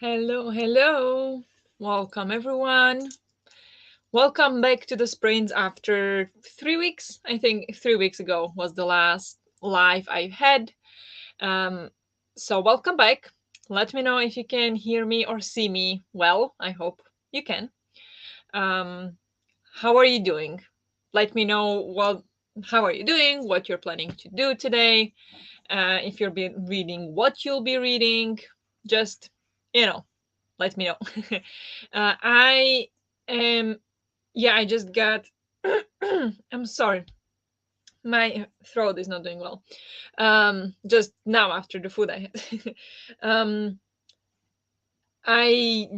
Hello, hello. Welcome, everyone. Welcome back to the sprints after 3 weeks. I think 3 weeks ago was the last live I've had. Um, so, welcome back. Let me know if you can hear me or see me well. I hope you can. Um, how are you doing? Let me know how are you doing, what you're planning to do today, if you're reading, what you'll be reading. Just, you know, let me know. I am, yeah, I just got, I'm sorry, my throat is not doing well. Just now after the food I had. um, I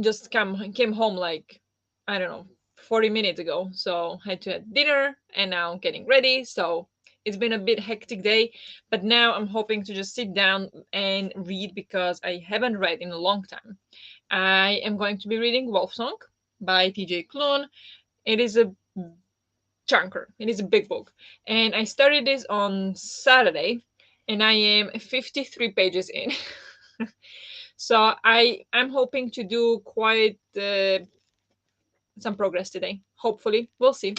just came home like, I don't know, 40 minutes ago. So had to have dinner and now getting ready. So it's been a bit hectic day, but now I'm hoping to just sit down and read because I haven't read in a long time. I am going to be reading Wolf Song by TJ Klune. It is a chunker. It is a big book. And I started this on Saturday and I am 53 pages in. So I'm hoping to do quite some progress today. Hopefully, we'll see.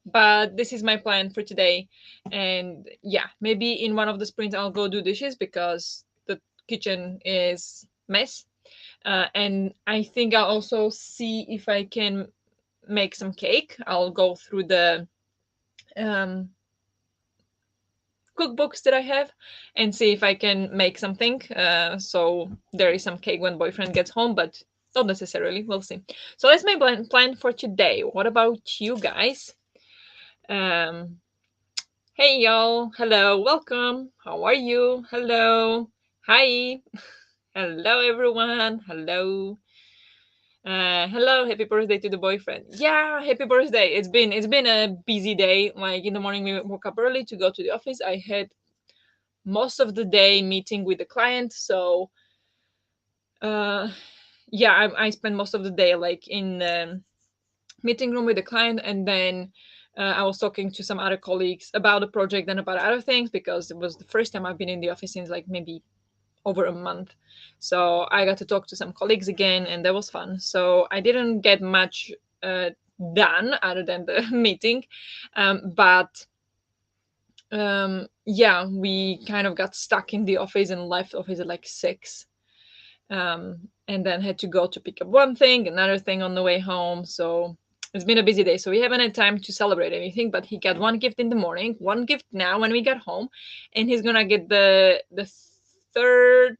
But this is my plan for today. And yeah, maybe in one of the sprints I'll go do dishes because the kitchen is mess. And I think I'll also see if I can make some cake. I'll go through the um, cookbooks that I have and see if I can make something. So there is some cake when boyfriend gets home, but not necessarily. We'll see. So that's my plan for today. What about you guys? Um, hey y'all. Hello. Welcome. How are you? Hello. Hi. Hello everyone. Hello. Hello, happy birthday to the boyfriend. Yeah, happy birthday. It's been a busy day. Like in the morning we woke up early to go to the office. I had most of the day meeting with the client. So uh, yeah, I spent most of the day like in meeting room with the client, and then I was talking to some other colleagues about the project and about other things because it was the first time I've been in the office since like maybe over a month. So I got to talk to some colleagues again, and that was fun. So I didn't get much uh, done other than the meeting, but yeah, we kind of got stuck in the office and left office at like 6, and then had to go to pick up one thing, another thing on the way home. So it's been a busy day. So we haven't had time to celebrate anything. But he got one gift in the morning, one gift now when we got home, and he's gonna get the third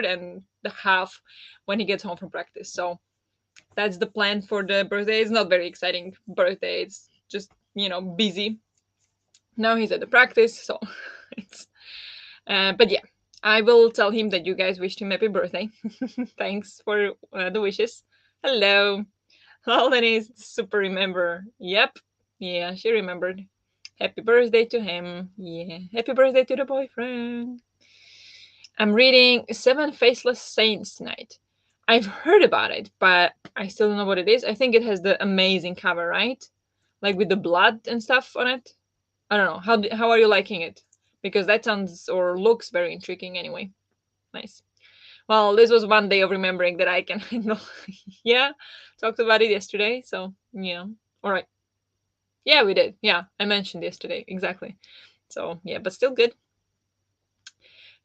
and the half when he gets home from practice. So that's the plan for the birthday. It's not very exciting birthday. It's just busy. Now he's at the practice, so it's. But yeah, I will tell him that you guys wished him happy birthday. Thanks for the wishes. Hello. Alden is super remember. Yep. Yeah, she remembered. Happy birthday to him. Yeah. Happy birthday to the boyfriend. I'm reading Seven Faceless Saints tonight. I've heard about it, but I still don't know what it is. I think it has the amazing cover, right? Like with the blood and stuff on it. I don't know. How are you liking it? Because that sounds or looks very intriguing anyway. Nice. Well, this was one day of remembering that I can handle. Yeah, talked about it yesterday. So yeah. All right. Yeah, we did. Yeah, I mentioned yesterday exactly. So yeah, but still good.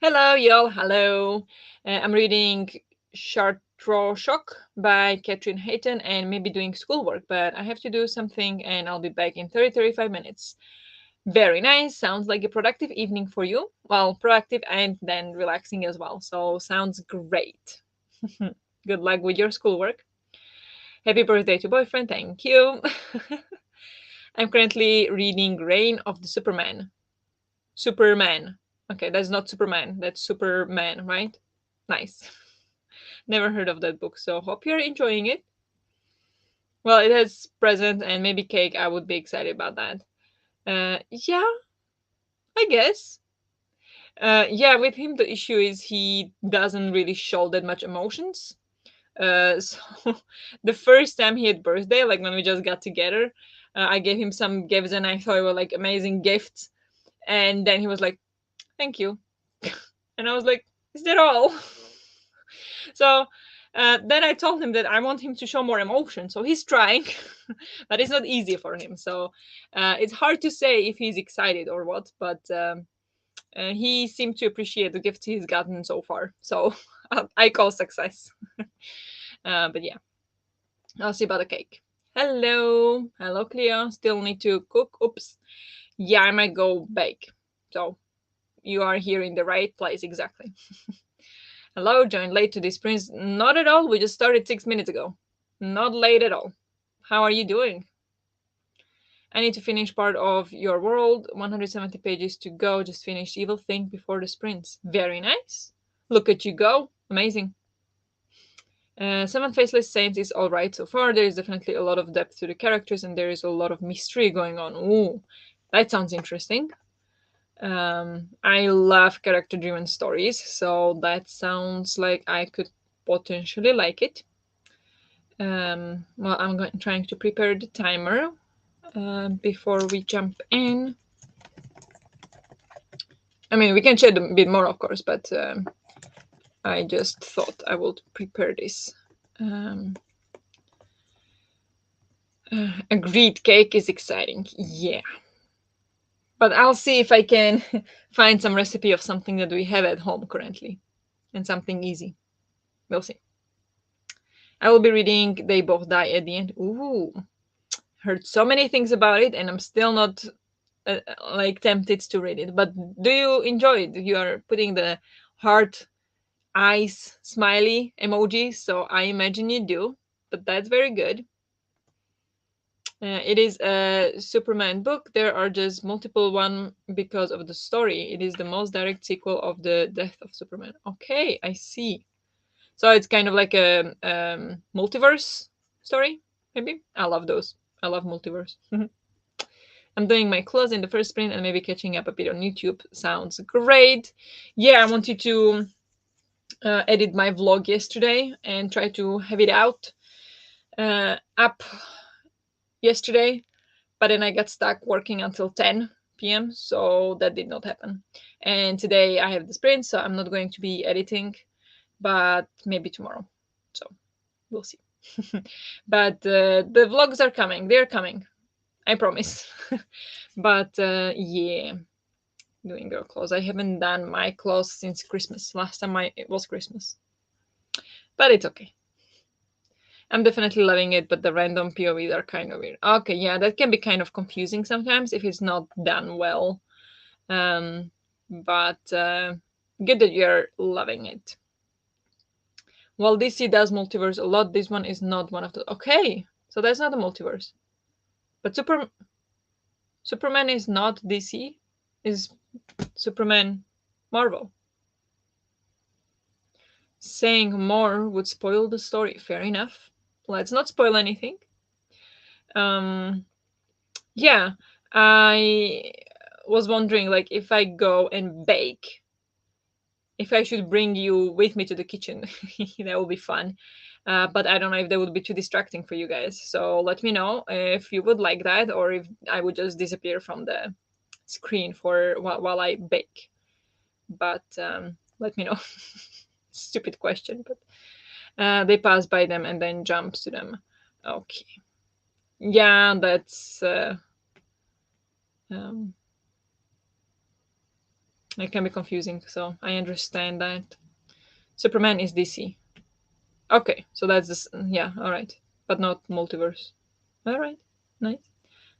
Hello, y'all. Hello. I'm reading Shock by Catherine Hayton and maybe doing schoolwork, but I have to do something and I'll be back in 35 minutes. Very nice. Sounds like a productive evening for you. Well, productive and then relaxing as well. So, sounds great. Good luck with your schoolwork. Happy birthday to boyfriend. Thank you. I'm currently reading Reign of the Superman. Superman. Okay, that's not Superman. That's Superman, right? Nice. Never heard of that book, so hope you're enjoying it. Well, it has present and maybe cake. I would be excited about that. Yeah, I guess. Yeah, with him the issue is he doesn't really show that much emotions. So the first time he had birthday, like when we just got together, I gave him some gifts and I thought they were like amazing gifts. And then he was like, "Thank you," and I was like, "Is that all?" So then I told him that I want him to show more emotion. So he's trying, but it's not easy for him. So it's hard to say if he's excited or what, but he seemed to appreciate the gift he's gotten so far. So I call success. But yeah, I'll see about the cake. Hello. Hello, Cleo. Still need to cook. Oops. Yeah, I might go bake. So you are here in the right place exactly. Hello, joined late to this prince. Not at all. We just started 6 minutes ago. Not late at all. How are you doing? I need to finish part of your world. 170 pages to go. Just finished Evil Thing before the sprints. Very nice. Look at you go. Amazing. Seven Faceless Saints is alright so far. There is definitely a lot of depth to the characters and there is a lot of mystery going on. Ooh, that sounds interesting. I love character driven stories, so that sounds like I could potentially like it. Well, trying to prepare the timer before we jump in. I mean, we can chat a bit more, of course, but I just thought I would prepare this. Agreed, cake is exciting. Yeah. But I'll see if I can find some recipe of something that we have at home currently and something easy. We'll see. I will be reading They Both Die at the End. Ooh. Heard so many things about it and I'm still not like tempted to read it. But do you enjoy it? You are putting the heart eyes smiley emoji, so I imagine you do. But that's very good. It is a Superman book. There are just multiple one because of the story. It is the most direct sequel of the death of Superman. Okay, I see. So it's kind of like a multiverse story, maybe. I love those. I love multiverse. I'm doing my clothes in the first sprint and maybe catching up a bit on YouTube. Sounds great. Yeah, I wanted to edit my vlog yesterday and try to have it out up yesterday, but then I got stuck working until 10 p.m. So that did not happen. And today I have the sprint, so I'm not going to be editing, but maybe tomorrow. So we'll see. But the vlogs are coming. They're coming. I promise. But yeah, doing girl clothes. I haven't done my clothes since Christmas. Last time it was Christmas. But it's okay. I'm definitely loving it, but the random POVs are kind of weird. Okay, yeah, that can be kind of confusing sometimes if it's not done well. But good that you're loving it. Well, DC does multiverse a lot. This one is not one of the. Okay, so that's not a multiverse. But Superman is not DC. Is Superman Marvel? Saying more would spoil the story. Fair enough. Let's not spoil anything. Yeah, I was wondering, like, if I go and bake, if I should bring you with me to the kitchen. That would be fun. But I don't know if that would be too distracting for you guys. So let me know if you would like that, or if I would just disappear from the screen for while I bake. But let me know. Stupid question, but they pass by them and then jumps to them. Okay. Yeah, that's. It can be confusing, so I understand that. Superman is DC. Okay, so that's this. Yeah, all right, but not multiverse. All right, nice.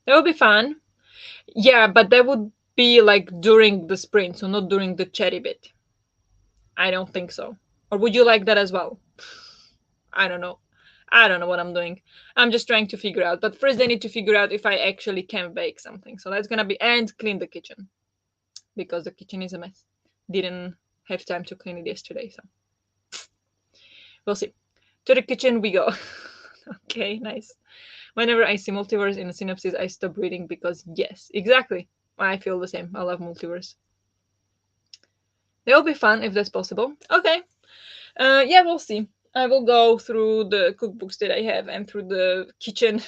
That would be fun. Yeah, but that would be like during the sprint, so not during the cherry bit. I don't think so. Or would you like that as well? I don't know. I don't know what I'm doing. I'm just trying to figure out. But first, I need to figure out if I actually can bake something. So that's gonna be and clean the kitchen because the kitchen is a mess. Didn't have time to clean it yesterday, so we'll see. To the kitchen we go. Okay, nice. Whenever I see multiverse in a synopsis, I stop reading because yes, exactly. I feel the same. I love multiverse. That will be fun if that's possible. Okay. Yeah, we'll see. I will go through the cookbooks that I have and through the kitchen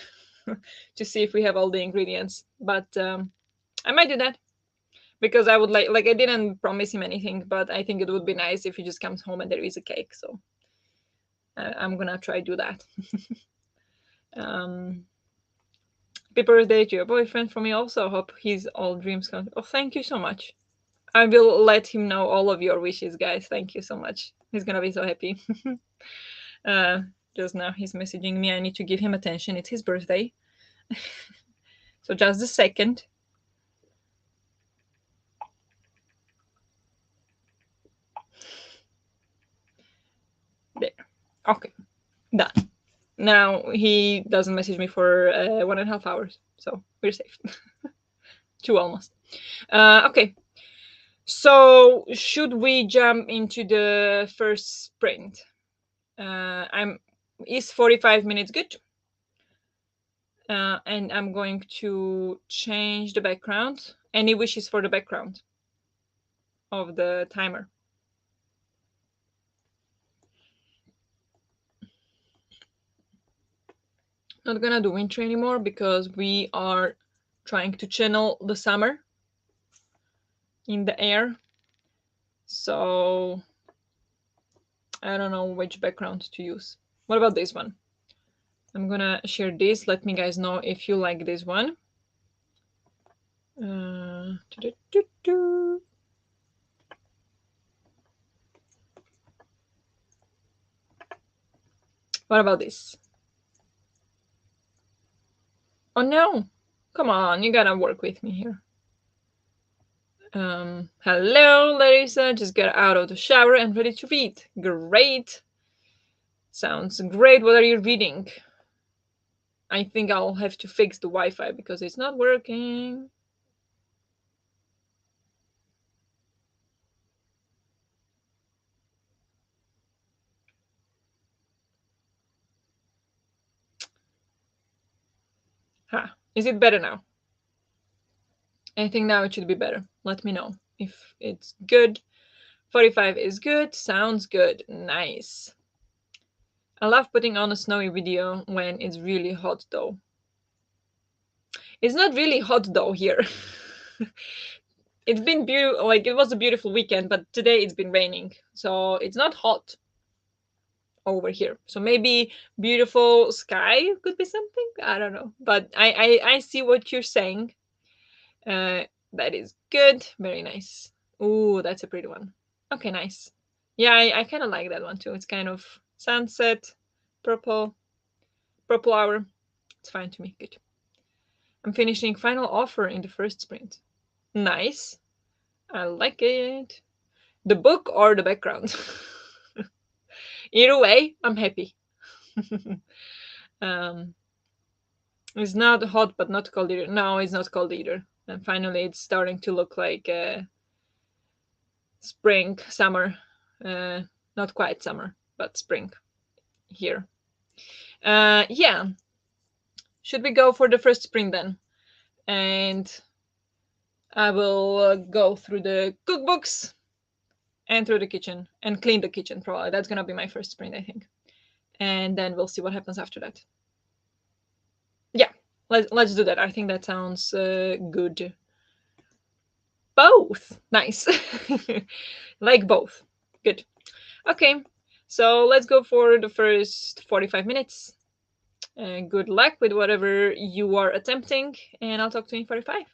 to see if we have all the ingredients. But I might do that because I would like I didn't promise him anything, but I think it would be nice if he just comes home and there is a cake. So I'm gonna try do that. um, Happy birthday to your boyfriend from me also. Hope his all dreams come. Oh, thank you so much. I will let him know all of your wishes, guys. Thank you so much. He's gonna be so happy. uh, just now he's messaging me. I need to give him attention. It's his birthday. So just a second. There. Okay. Done. Now he doesn't message me for 1.5 hours. So we're safe. Two almost. Okay. So should we jump into the first sprint? Is 45 minutes good? And I'm going to change the background. Any wishes for the background of the timer? Not gonna do winter anymore because we are trying to channel the summer in the air. So I don't know which background to use. What about this one? I'm gonna share this. Let me guys know if you like this one. What about this? Oh no! Come on, you gotta work with me here. Hello, Larissa. Just got out of the shower and ready to read. Great. Sounds great. What are you reading? I think I'll have to fix the Wi-Fi because it's not working. Is it better now? I think now it should be better. Let me know if it's good. 45 is good. Sounds good. Nice. I love putting on a snowy video when it's really hot though. It's not really hot though here. It's been beautiful. Like, it was a beautiful weekend, but today it's been raining. So it's not hot over here. So maybe beautiful sky could be something. I don't know. But I see what you're saying. That is good. Very nice. Ooh, that's a pretty one. Okay, nice. Yeah, I kind of like that one too. It's kind of sunset, purple, purple hour. It's fine to me. Good. I'm finishing final offer in the first sprint. Nice. I like it. The book or the background. Either way, I'm happy. um, it's not hot, but not cold either. No, it's not cold either. And finally, it's starting to look like spring, summer. Not quite summer, but spring here. Yeah. Should we go for the first sprint then? And I will go through the cookbooks and through the kitchen and clean the kitchen. Probably that's gonna be my first sprint, I think. And then we'll see what happens after that. Yeah, let's do that. I think that sounds good. Both. Nice. Like both. Good. Okay, so let's go for the first 45 minutes. Good luck with whatever you are attempting, and I'll talk to you in 45.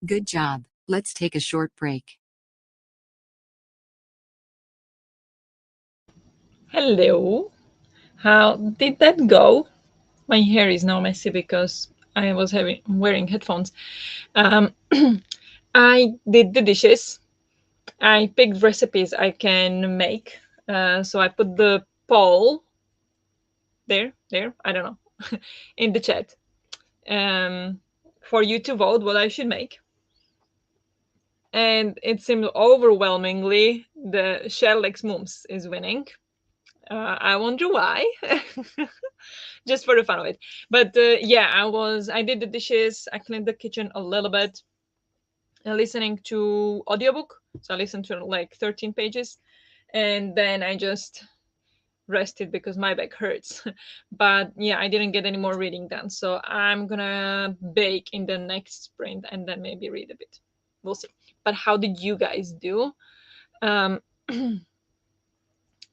Good job. Let's take a short break. Hello. How did that go? My hair is now messy because I was having wearing headphones. Um, I did the dishes. I picked recipes I can make. So I put the poll there. I don't know, in the chat, um, for you to vote what I should make. And it seemed overwhelmingly the shell X mums is winning. I wonder why. Just for the fun of it. But yeah, I did the dishes, I cleaned the kitchen a little bit, listening to audiobook. So I listened to like 13 pages, and then I just rested because my back hurts. But yeah, I didn't get any more reading done. So I'm gonna bake in the next sprint and then maybe read a bit. We'll see. But how did you guys do? Um,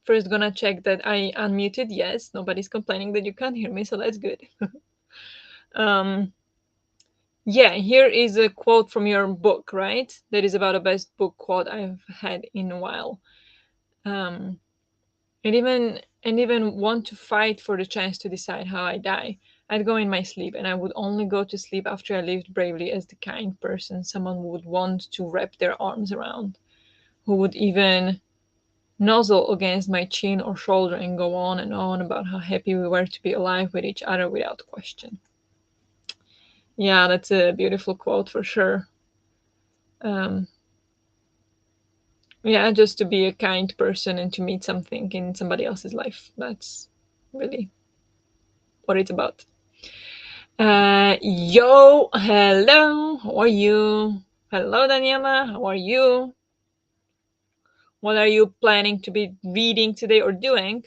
First, gonna check that I unmuted. Yes, nobody's complaining that you can't hear me, so that's good. um, yeah, here is a quote from your book, right? That is about the best book quote I've had in a while. Um, and even want to fight for the chance to decide how I die. I'd go in my sleep, and I would only go to sleep after I lived bravely as the kind person someone would want to wrap their arms around, who would even nuzzle against my chin or shoulder and go on and on about how happy we were to be alive with each other without question. Yeah, that's a beautiful quote for sure. Um, yeah, just to be a kind person and to meet something in somebody else's life. That's really what it's about. Yo, hello, how are you? Hello, Daniela, how are you? What are you planning to be reading today or doing?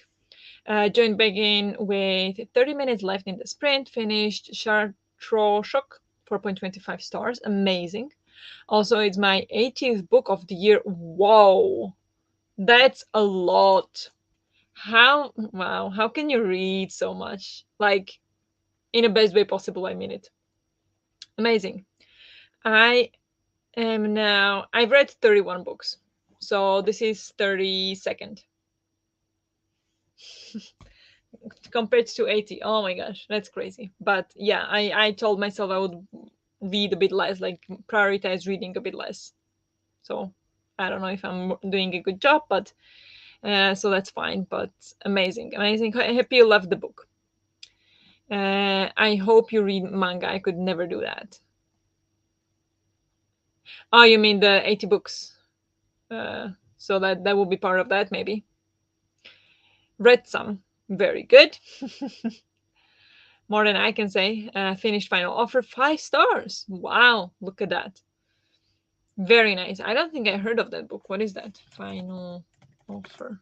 Joined begin with 30 minutes left in the sprint, finished Shock 4.25 stars. Amazing. Also, it's my 80th book of the year. Whoa, that's a lot. How can you read so much? Like, in the best way possible, I mean it. Amazing. I I've read 31 books. So this is 32nd compared to 80. Oh my gosh, that's crazy. But yeah, I told myself I would read a bit less, like prioritize reading a bit less. So I don't know if I'm doing a good job, but so that's fine. But amazing, amazing. Happy you loved the book. I hope you read manga. I could never do that. Oh, you mean the 80 books? So that will be part of that, maybe. Read some. Very good. More than I can say. Finished final offer, 5 stars. Wow, look at that. Very nice. I don't think I heard of that book. What is that? Final offer.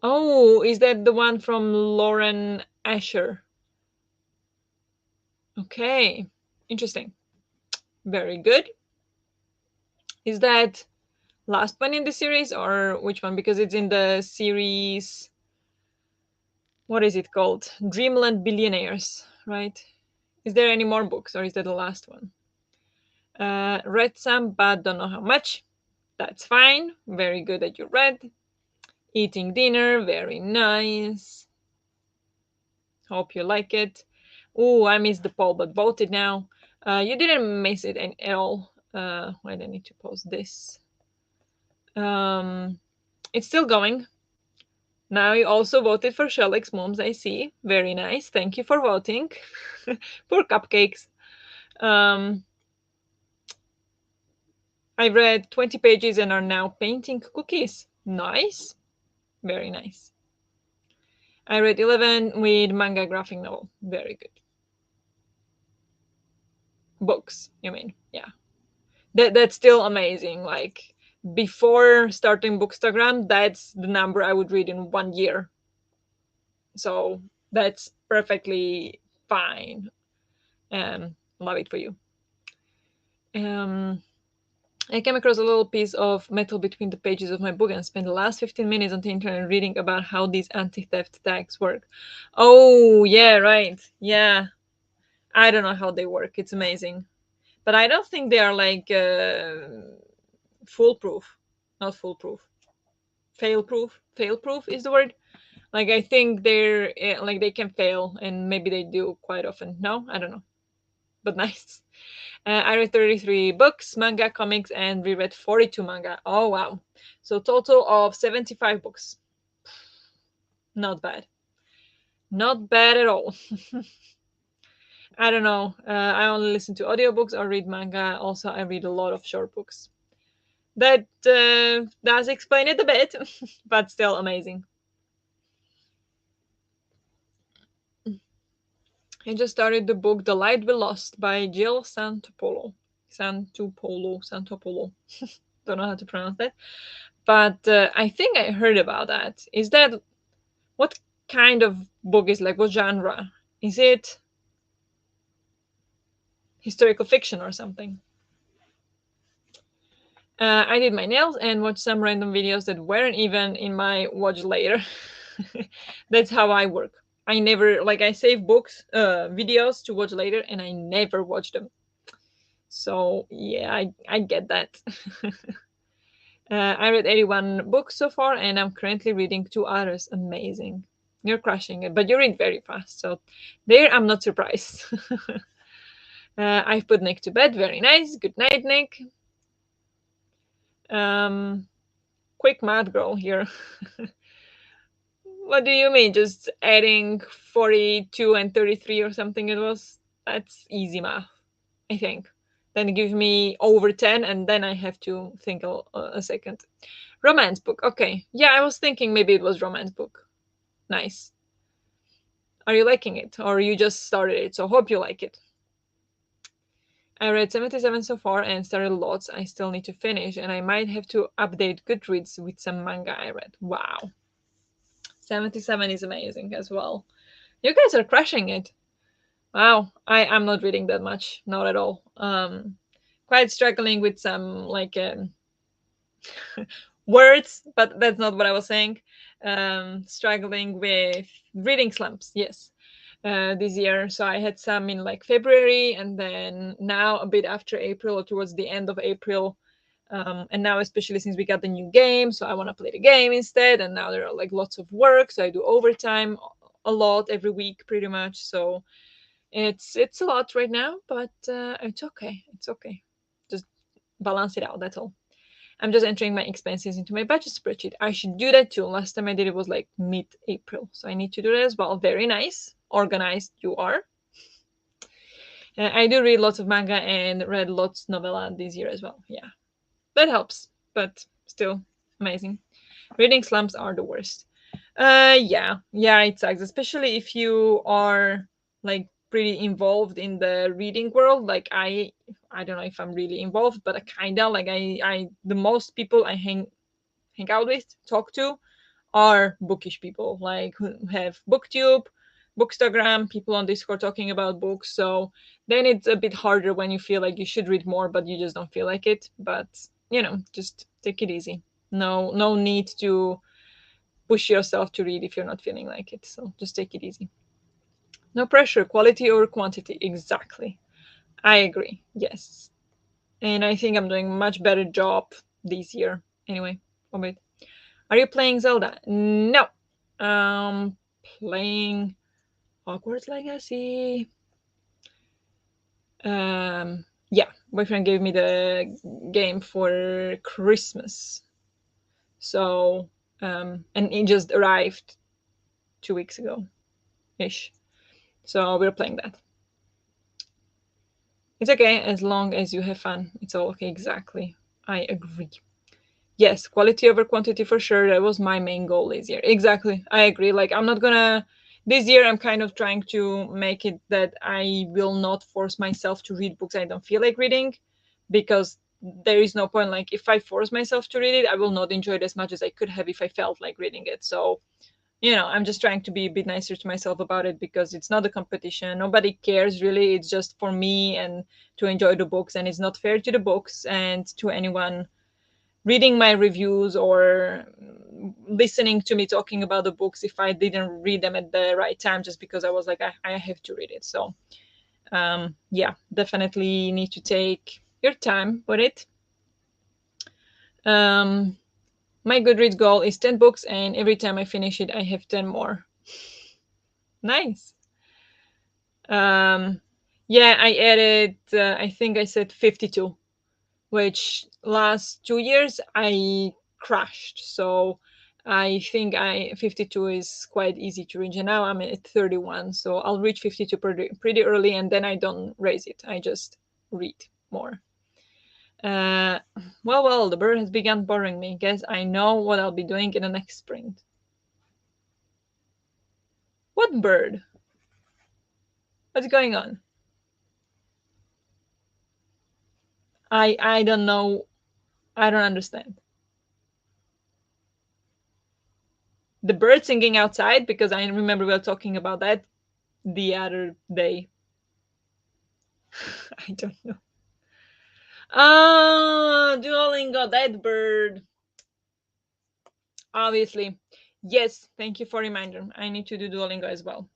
Oh, is that the one from Lauren Asher? Okay, interesting. Very good. Is that last one in the series or which one? Because it's in the series. What is it called? Dreamland Billionaires, right? Is there any more books or is that the last one? Read some, but don't know how much. That's fine. Very good that you read. Eating dinner, very nice. Hope you like it. Oh, I missed the poll, but voted now. You didn't miss it at all. Wait, I need to post this. It's still going. Now you also voted for Shellex Moms, I see. Very nice. Thank you for voting. For cupcakes. Um, I read 20 pages and are now painting cookies. Nice. Very nice. I read 11 with manga graphic novel. Very good. Books, you mean? Yeah. That's still amazing. Like before starting Bookstagram, that's the number I would read in 1 year. So that's perfectly fine. Love it for you. Um, I came across a little piece of metal between the pages of my book and spent the last 15 minutes on the internet reading about how these anti-theft tags work. Oh, yeah, right. Yeah. I don't know how they work. It's amazing. but I don't think they are like foolproof. Not foolproof. Fail proof. Fail proof is the word. Like I think they're like they can fail, and maybe they do quite often. No, I don't know, but nice. I read 33 books, manga, comics, and reread 42 manga. Oh wow! So total of 75 books. Not bad. Not bad at all. I don't know. I only listen to audiobooks or read manga. Also, I read a lot of short books. That does explain it a bit, but still amazing. I just started the book The Light We Lost by Jill Santopolo. Santopolo. Don't know how to pronounce that. But I think I heard about that. Is that what kind of book is like? What genre? Is it historical fiction or something? I did my nails and watched some random videos that weren't even in my watch later. That's how I work. I never like I save books, videos to watch later, and I never watch them. So yeah, I get that. I read 81 books so far, and I'm currently reading two others. Amazing. You're crushing it, but you read very fast. So there, I'm not surprised. I've put Nick to bed. Very nice. Good night, Nick. Um, quick math girl here. What do you mean? Just adding 42 and 33 or something it was? That's easy math, I think. Then give me over 10, and then I have to think a second. Romance book. Okay. Yeah, I was thinking maybe it was romance book. Nice. Are you liking it? Or you just started it? So hope you like it. I read 77 so far and started lots I still need to finish, and I might have to update Goodreads with some manga I read. Wow. 77 is amazing as well. You guys are crushing it. Wow. I'm not reading that much. Not at all. Quite struggling with some like words, but that's not what I was saying. Struggling with reading slumps, yes, this year. So I had some in like February, and then now a bit after April or towards the end of April. And now, especially since we got the new game, so I want to play the game instead. And now there are like lots of work, so I do overtime a lot every week, pretty much. So it's a lot right now, but it's okay. It's okay. Just balance it out. That's all. I'm just entering my expenses into my budget spreadsheet. I should do that too. Last time I did it was like mid-April, so I need to do that as well. Very nice, organized you are. I do read lots of manga and read lots novella this year as well. Yeah, that helps, but still amazing. Reading slumps are the worst. Yeah, it sucks, especially if you are like pretty involved in the reading world. Like I don't know if I'm really involved, but I kinda like I the most people I hang out with, talk to, are bookish people, like who have booktube, bookstagram, people on Discord talking about books. So then it's a bit harder when you feel like you should read more, but you just don't feel like it. But just take it easy. No need to push yourself to read if you're not feeling like it. So just take it easy. No pressure, quality over quantity. Exactly. I agree. Yes. And I think I'm doing a much better job this year. Anyway, a bit. Are you playing Zelda? No. Playing Hogwarts Legacy. Yeah, boyfriend gave me the game for Christmas. So, and it just arrived 2 weeks ago ish. So we're playing that. It's okay as long as you have fun. It's all okay. Exactly. I agree. Yes, quality over quantity for sure. That was my main goal this year. Exactly. I agree. Like, I'm not gonna. This year, I'm kind of trying to make it that I will not force myself to read books I don't feel like reading, because there is no point. Like, if I force myself to read it, I will not enjoy it as much as I could have if I felt like reading it. So, I'm just trying to be a bit nicer to myself about it, because it's not a competition. Nobody cares really. It's just for me and to enjoy the books, and it's not fair to the books and to anyone reading my reviews or listening to me talking about the books if I didn't read them at the right time just because I was like, I have to read it. So Yeah, definitely need to take your time with it. Um, my Goodreads goal is 10 books, and every time I finish it, I have 10 more. Nice. Um, yeah, I added, I think I said 52, which last 2 years I crashed. So I think 52 is quite easy to reach. And now I'm at 31. So I'll reach 52 pretty early, and then I don't raise it. I just read more. Uh, well, the bird has begun boring me. Guess I know what I'll be doing in the next sprint. What bird? What's going on? I don't know. I don't understand. The bird singing outside, because I remember we were talking about that the other day. I don't know. Ah, Duolingo, that bird. Obviously. Yes, thank you for reminder. I need to do Duolingo as well.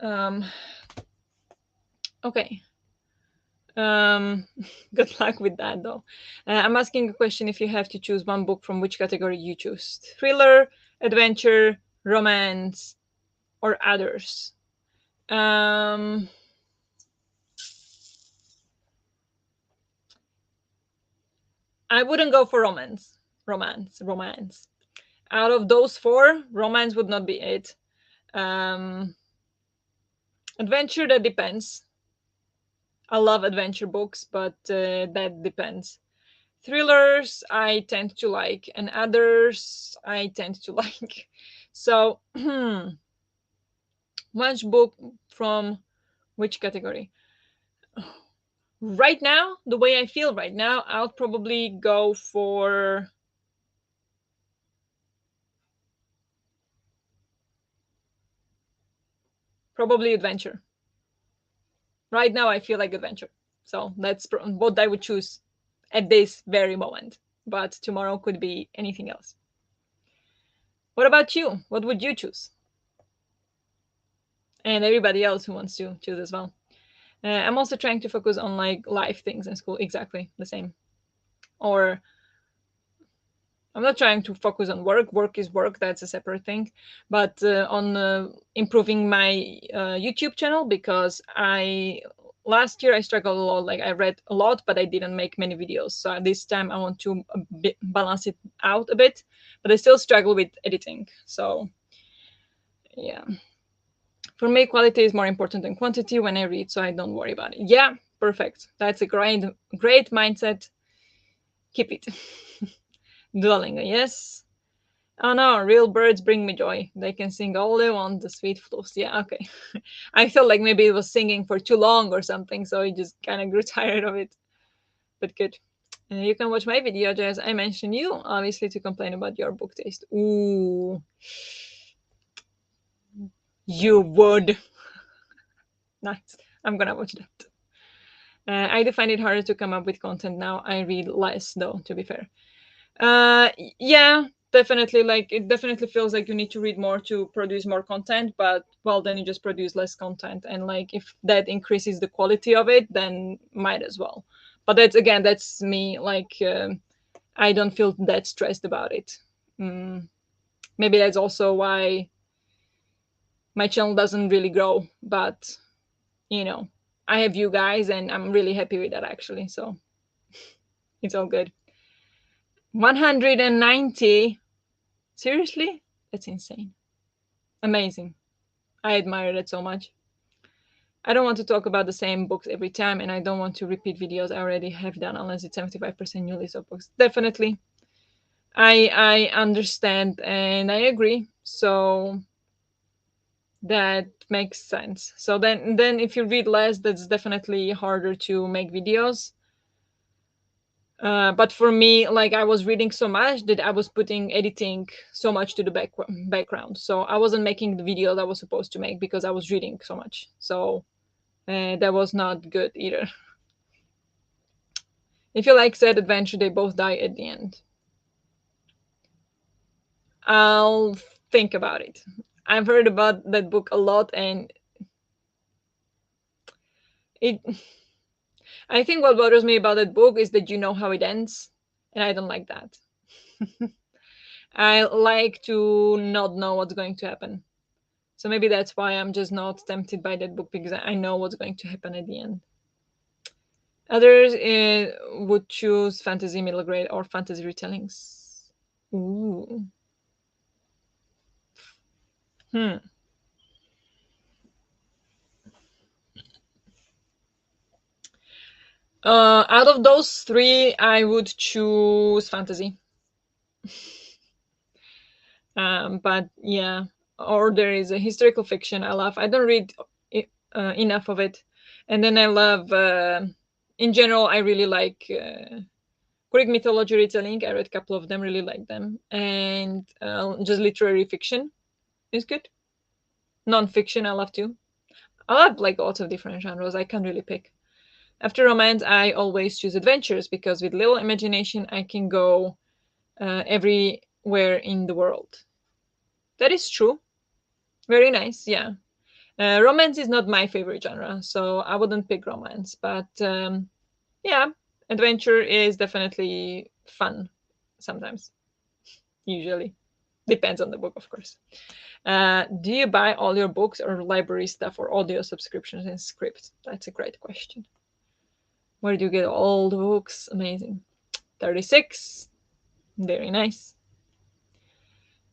Um, okay. Um, good luck with that, though. I'm asking a question: if you have to choose one book, from which category you choose? Thriller, adventure, romance, or others? Um, I wouldn't go for romance. Romance. Out of those four, romance would not be it. Um, adventure, that depends. I love adventure books, but that depends. Thrillers, I tend to like, and others, I tend to like. So, which book from which category? Right now, the way I feel right now, I'll probably go for probably adventure. Right now, I feel like adventure. So that's what I would choose at this very moment. But tomorrow could be anything else. What about you? What would you choose? And everybody else who wants to choose as well. I'm also trying to focus on like life things in school. Exactly the same. Or I'm not trying to focus on work. Work is work. That's a separate thing. But on improving my YouTube channel, because I last year I struggled a lot. Like I read a lot, but I didn't make many videos. So this time I want to balance it out a bit. But I still struggle with editing. So yeah, for me, quality is more important than quantity when I read. So I don't worry about it. Yeah, perfect. That's a great mindset. Keep it. Duolingo, yes. Oh no, real birds bring me joy. They can sing all they want, the sweet flutes. Yeah, okay. I felt like maybe it was singing for too long or something, so I just kind of grew tired of it. But good. You can watch my video, as I mentioned you, obviously, to complain about your book taste. Ooh, you would. Nice. I'm gonna watch that. I do find it harder to come up with content now. I read less, though, to be fair. Yeah, definitely. Like it definitely feels like you need to read more to produce more content, but well, then you just produce less content, and like if that increases the quality of it, then might as well. But that's again, that's me. Like I don't feel that stressed about it. Mm, maybe that's also why my channel doesn't really grow. But you know, I have you guys, and I'm really happy with that actually. So it's all good. 190. Seriously? That's insane. Amazing. I admire that so much. I don't want to talk about the same books every time, and I don't want to repeat videos I already have done unless it's 75% new list of books. Definitely. I understand and I agree. So that makes sense. So then if you read less, that's definitely harder to make videos. But for me, like I was reading so much that I was putting editing so much to the background. So I wasn't making the videos I was supposed to make because I was reading so much. So that was not good either. If you like said adventure, they both die at the end. I'll think about it. I've heard about that book a lot, and It. I think what bothers me about that book is that you know how it ends, and I don't like that. I like to not know what's going to happen. So maybe that's why I'm just not tempted by that book, because I know what's going to happen at the end. Others would choose fantasy middle grade or fantasy retellings. Ooh. Hmm. Out of those three, I would choose fantasy. But yeah, or there is a historical fiction I love. I don't read enough of it, and then I love. In general, I really like Greek mythology retelling. I read a couple of them, really like them, and just literary fiction is good. Non-fiction, I love too. I love like lots of different genres. I can't really pick. After romance, I always choose adventures because with little imagination, I can go everywhere in the world. That is true. Very nice. Yeah. Romance is not my favorite genre, so I wouldn't pick romance. But yeah, adventure is definitely fun sometimes, usually. Depends on the book, of course. Do you buy all your books or library stuff or audio subscriptions and scripts? That's a great question. Where do you get all the books? Amazing. 36. Very nice.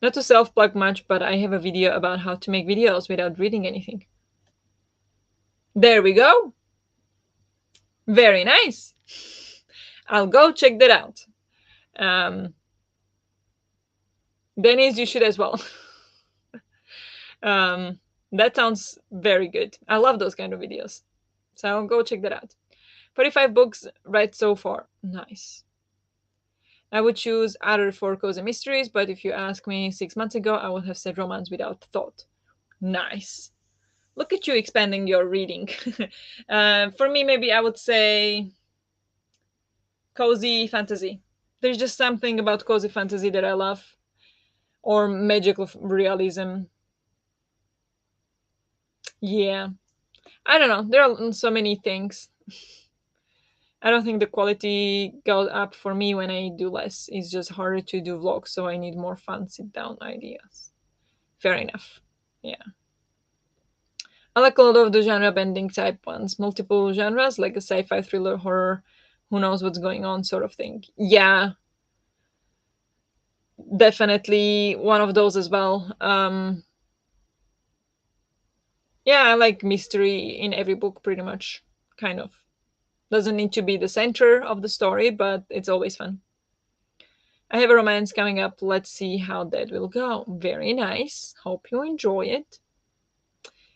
Not to self plug much, but I have a video about how to make videos without reading anything. There we go. Very nice. I'll go check that out. Um, Denise, you should as well. um, that sounds very good. I love those kind of videos. So I'll go check that out. 45 books read so far. Nice. I would choose other for cozy mysteries, but if you ask me 6 months ago, I would have said romance without thought. Nice. Look at you expanding your reading. For me, maybe I would say cozy fantasy. There's just something about cozy fantasy that I love, or magical realism. Yeah, I don't know. There are so many things. I don't think the quality goes up for me when I do less. It's just harder to do vlogs, so I need more fun sit down ideas. Fair enough. Yeah. I like a lot of the genre bending type ones, multiple genres, like a sci fi thriller, horror, who knows what's going on sort of thing. Yeah, definitely one of those as well. Yeah, I like mystery in every book pretty much, kind of. Doesn't need to be the center of the story, but it's always fun. I have a romance coming up. Let's see how that will go. Very nice. Hope you enjoy it.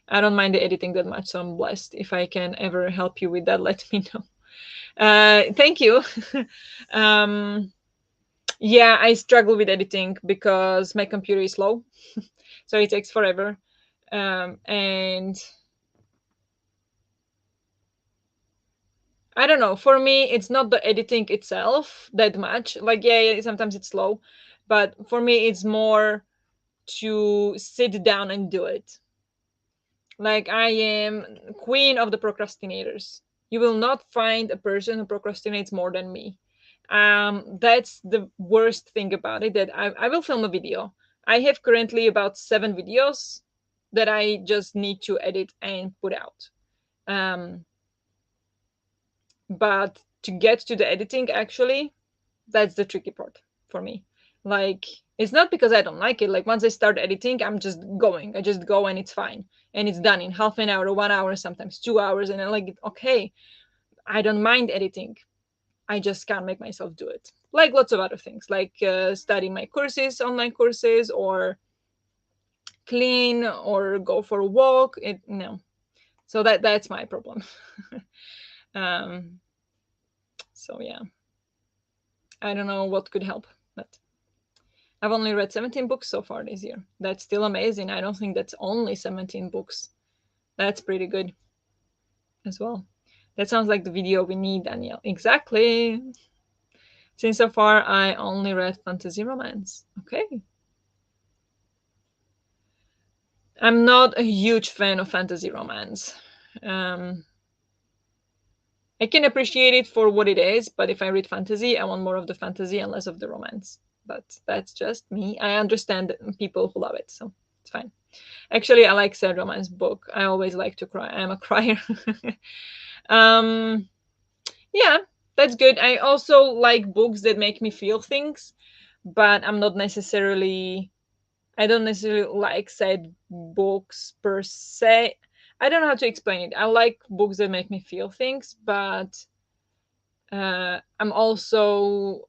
I don't mind the editing that much, so I'm blessed. If I can ever help you with that, let me know. Thank you. um, yeah, I struggle with editing because my computer is slow, so it takes forever. And I don't know. For me, it's not the editing itself that much. Like, yeah, sometimes it's slow, but for me, it's more to sit down and do it. Like, I am queen of the procrastinators. You will not find a person who procrastinates more than me. That's the worst thing about it. That I will film a video. I have currently about 7 videos that I just need to edit and put out. Um, but to get to the editing, actually, that's the tricky part for me. Like, it's not because I don't like it. Like, once I start editing, I'm just going. I just go and it's fine. And it's done in half an hour, 1 hour, sometimes 2 hours. And I'm like, okay, I don't mind editing. I just can't make myself do it. Like lots of other things, like studying my courses, online courses, or clean, or go for a walk. It no. So that's my problem. um, so yeah, I don't know what could help, but I've only read 17 books so far this year. That's still amazing. I don't think that's only 17 books. That's pretty good as well. That sounds like the video we need, Danielle. Exactly. Since so far, I only read fantasy romance. Okay. I'm not a huge fan of fantasy romance. Um, I can appreciate it for what it is, but if I read fantasy, I want more of the fantasy and less of the romance. But that's just me. I understand people who love it, so it's fine. Actually, I like sad romance book. I always like to cry. I'm a crier. um, yeah, that's good. I also like books that make me feel things, but I don't necessarily like sad books per se. I don't know how to explain it. I like books that make me feel things, but I'm also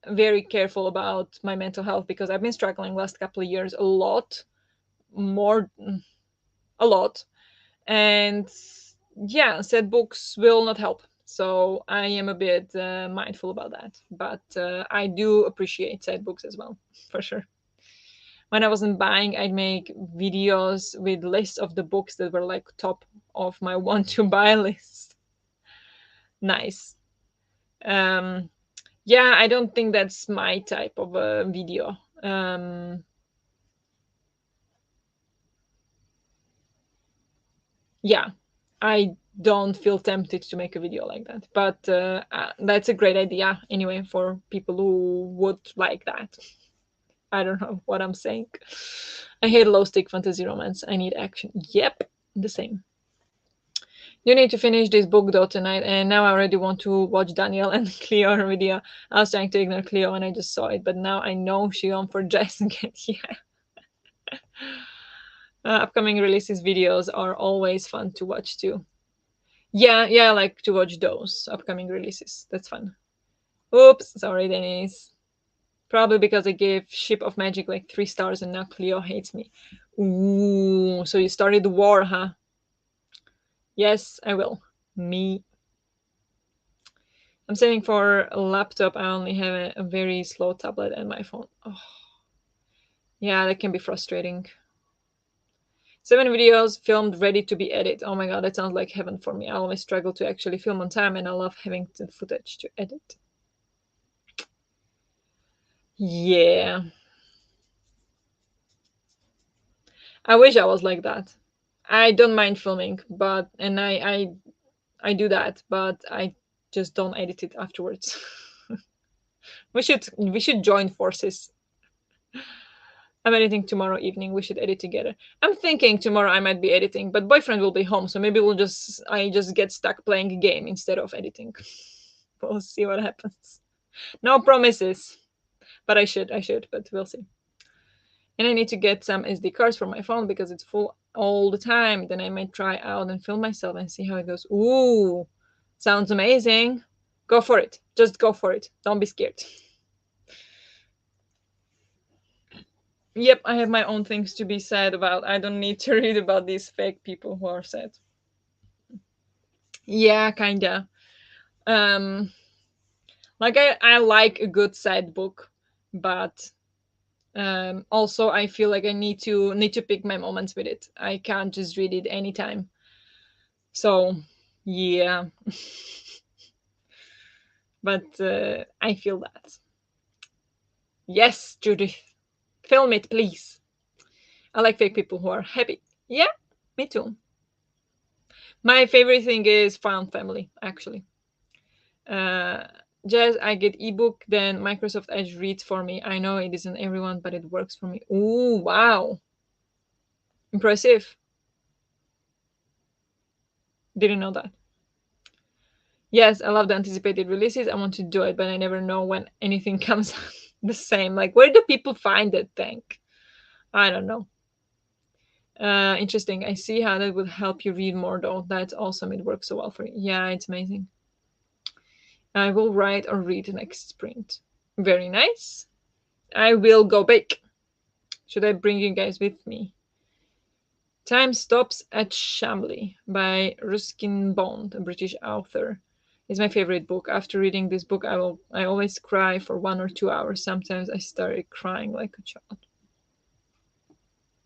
very careful about my mental health because I've been struggling last couple of years a lot, more, a lot, and yeah, sad books will not help. So I am a bit mindful about that, but I do appreciate sad books as well, for sure. When I wasn't buying, I'd make videos with lists of the books that were like top of my want to buy list. Nice. Um, yeah, I don't think that's my type of a video. Yeah, I don't feel tempted to make a video like that, but that's a great idea anyway for people who would like that. I don't know what I'm saying. I hate low stick fantasy romance. I need action. Yep, the same. You need to finish this book though tonight, and now I already want to watch Daniel and Cleo video. I was trying to ignore Cleo when I just saw it, but now I know she on for Jess again. Yeah. Upcoming releases videos are always fun to watch too. Yeah, yeah, I like to watch those upcoming releases. That's fun. Oops, sorry, Denise. Probably because I gave Ship of Magic like 3 stars and now Cleo hates me. Ooh, so you started the war, huh? Yes, I will. Me. I'm saving for a laptop. I only have a very slow tablet and my phone. Oh, yeah, that can be frustrating. 7 videos filmed, ready to be edited. Oh my god, that sounds like heaven for me. I always struggle to actually film on time, and I love having the footage to edit. Yeah, I wish I was like that. I don't mind filming, but and I do that, but I just don't edit it afterwards. We should join forces. I'm editing tomorrow evening. We should edit together. I'm thinking tomorrow I might be editing, but boyfriend will be home, so maybe I just get stuck playing a game instead of editing. We'll see what happens. No promises, but I should, but we'll see. And I need to get some SD cards for my phone because it's full all the time. Then I might try out and film myself and see how it goes. Ooh, sounds amazing. Go for it. Just go for it. Don't be scared. Yep, I have my own things to be sad about. I don't need to read about these fake people who are sad. Yeah, kinda. Um, like I like a good sad book, but also I feel like I need to pick my moments with it. I can't just read it anytime. So yeah, but I feel that. Yes, Judith, film it, please. I like fake people who are happy. Yeah, me too. My favorite thing is found family, actually. Uh, just I get ebook, then Microsoft Edge reads for me. I know it isn't everyone, but it works for me. Ooh, wow, impressive. Didn't know that. Yes, I love the anticipated releases. I want to do it, but I never know when anything comes the same. Like, where do people find that thing? I don't know. Interesting. I see how that would help you read more, though. That's awesome. It works so well for you. Yeah, it's amazing. I will write or read next sprint. Very nice. I will go bake. Should I bring you guys with me? Time Stops at Chambly by Ruskin Bond, a British author. Is my favorite book. After reading this book, I always cry for 1 or 2 hours. Sometimes I started crying like a child.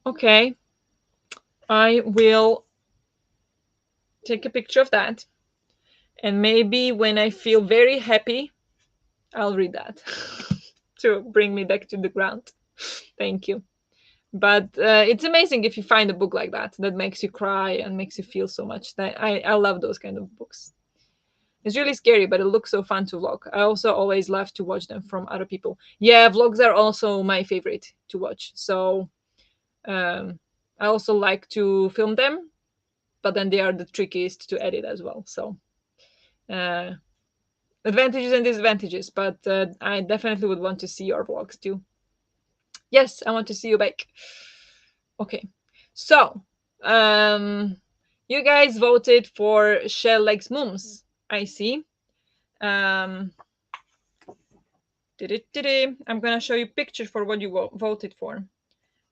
Okay, I will take a picture of that, and maybe when I feel very happy, I'll read that to bring me back to the ground. Thank you. But it's amazing if you find a book like that that makes you cry and makes you feel so much. I love those kind of books. It's really scary, but it looks so fun to vlog. I also always love to watch them from other people. Yeah, vlogs are also my favorite to watch. So I also like to film them, but then they are the trickiest to edit as well. So uh, advantages and disadvantages, but I definitely would want to see your vlogs too. Yes, I want to see you back. Okay, so um, you guys voted for Shell Legs Mums. I see. Um, I'm gonna show you pictures for what you voted for.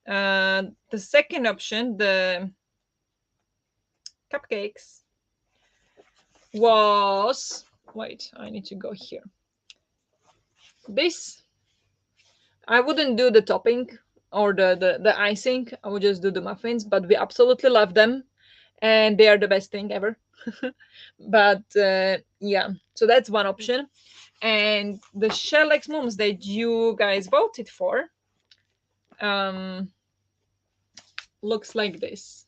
The second option, the cupcakes, was, wait, I need to go here. This, I wouldn't do the topping or the icing. I would just do the muffins, but we absolutely love them, and they are the best thing ever. But yeah, so that's one option. And the shell X mums that you guys voted for um, looks like this.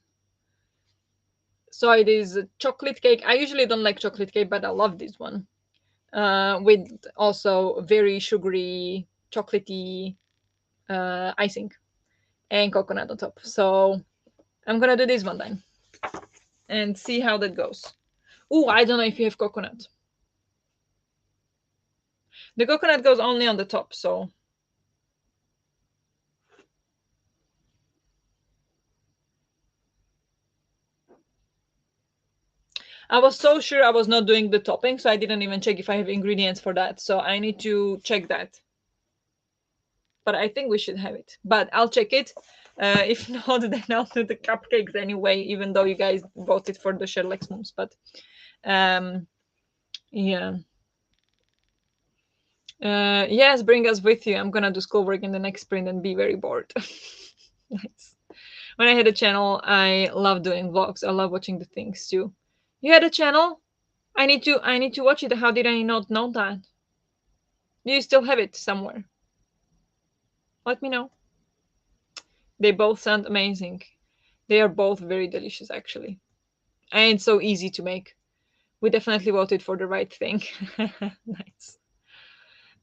So it is a chocolate cake. I usually don't like chocolate cake, but I love this one. With also very sugary, chocolatey icing and coconut on top. So I'm gonna do this one time and see how that goes. Oh, I don't know if you have coconut. The coconut goes only on the top, so I was so sure I was not doing the topping, so I didn't even check if I have ingredients for that. So I need to check that. But I think we should have it. But I'll check it. If not, then I'll do the cupcakes anyway, even though you guys voted for the Sherlock Smooths. But um, yeah. Yes, bring us with you. I'm gonna do schoolwork in the next sprint and be very bored. Nice. When I had a channel, I love doing vlogs. I love watching the things too. You had a channel? I need to watch it. How did I not know that? Do you still have it somewhere? Let me know. They both sound amazing. They are both very delicious actually. And so easy to make. We definitely voted for the right thing. Nice.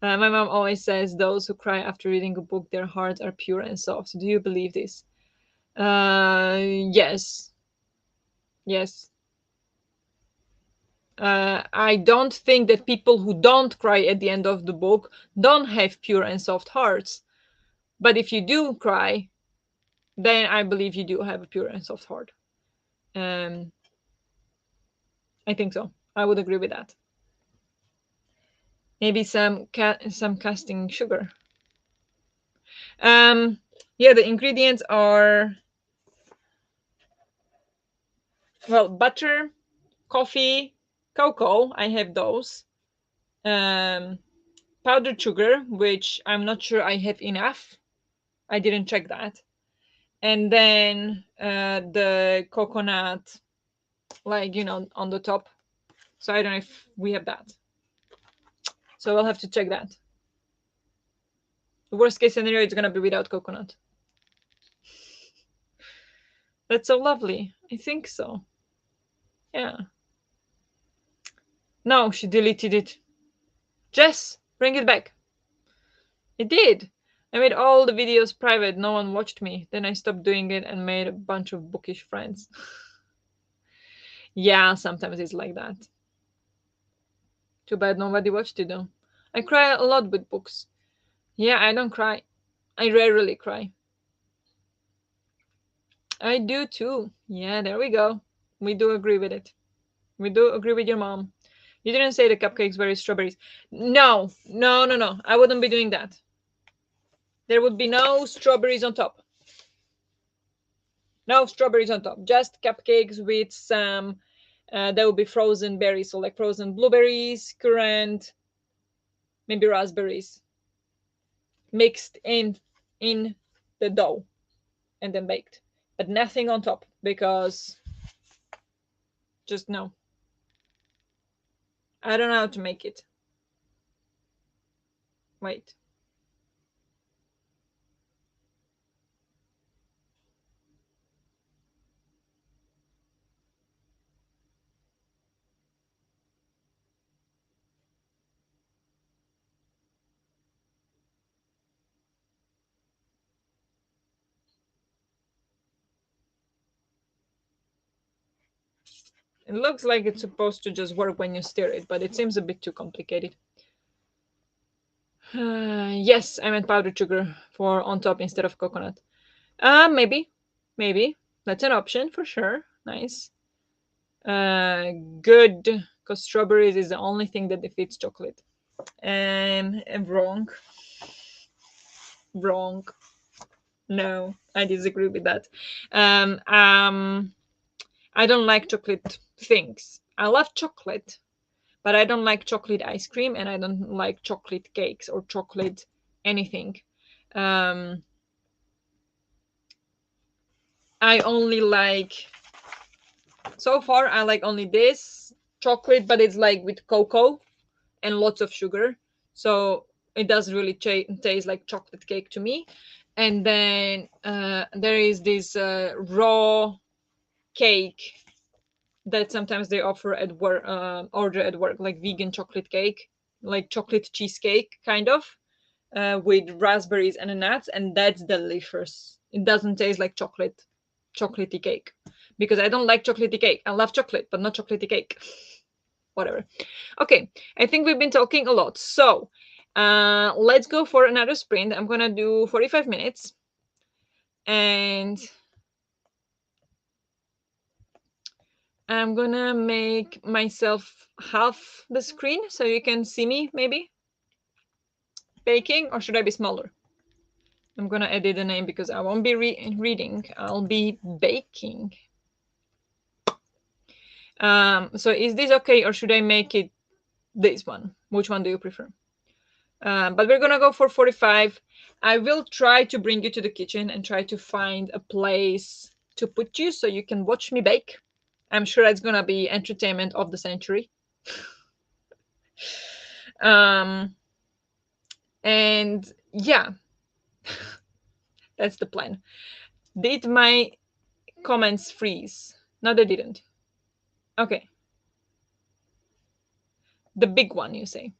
My mom always says those who cry after reading a book, their hearts are pure and soft. Do you believe this? Yes. Yes. I don't think that people who don't cry at the end of the book don't have pure and soft hearts. But if you do cry, then I believe you do have a pure and soft heart. Um, I think so. I would agree with that. Maybe some casting sugar. Um, yeah, the ingredients are, well, butter, coffee, cocoa. I have those. Um, powdered sugar, which I'm not sure I have enough. I didn't check that. And then the coconut, like, on the top. So I don't know if we have that. So we'll have to check that. The worst case scenario is gonna be without coconut. That's so lovely. I think so. Yeah. No, she deleted it. Jess, bring it back. It did. I made all the videos private. No one watched me. Then I stopped doing it and made a bunch of bookish friends. Yeah, sometimes it's like that. Too bad nobody watched it though. I cry a lot with books. Yeah, I don't cry. I rarely cry. I do too. Yeah, there we go. We do agree with it. We do agree with your mom. You didn't say the cupcakes were strawberries. No, no, no, no. I wouldn't be doing that. There would be no strawberries on top. No strawberries on top. Just cupcakes with some. There will be frozen berries, so like frozen blueberries, currant, maybe raspberries, mixed in the dough and then baked, but nothing on top because just no. I don't know how to make it. Wait. It looks like it's supposed to just work when you stir it, but it seems a bit too complicated. Yes, I meant powdered sugar for on top instead of coconut. Maybe, maybe that's an option for sure. Nice. Good, because strawberries is the only thing that defeats chocolate. Wrong, wrong. No, I disagree with that. Um, um, I don't like chocolate things. I love chocolate, but I don't like chocolate ice cream, and I don't like chocolate cakes or chocolate anything. Um, I only like so far. I like only this chocolate, but it's like with cocoa and lots of sugar, so it doesn't really taste like chocolate cake to me. And then there is this raw cake that sometimes they offer at work, order at work, like vegan chocolate cake, like chocolate cheesecake kind of, with raspberries and nuts, and that's delicious. It doesn't taste like chocolatey cake, because I don't like chocolatey cake. I love chocolate, but not chocolatey cake. Whatever. Okay, I think we've been talking a lot, so let's go for another sprint. I'm gonna do 45 minutes, and I'm gonna make myself half the screen so you can see me maybe baking, or should I be smaller? I'm gonna edit the name because I won't be reading, I'll be baking. So is this okay, or should I make it this one? Which one do you prefer? But we're gonna go for 45. I will try to bring you to the kitchen and try to find a place to put you so you can watch me bake. I'm sure it's gonna be entertainment of the century. Um, and yeah, that's the plan. Did my comments freeze? No, they didn't. Okay, the big one, you say?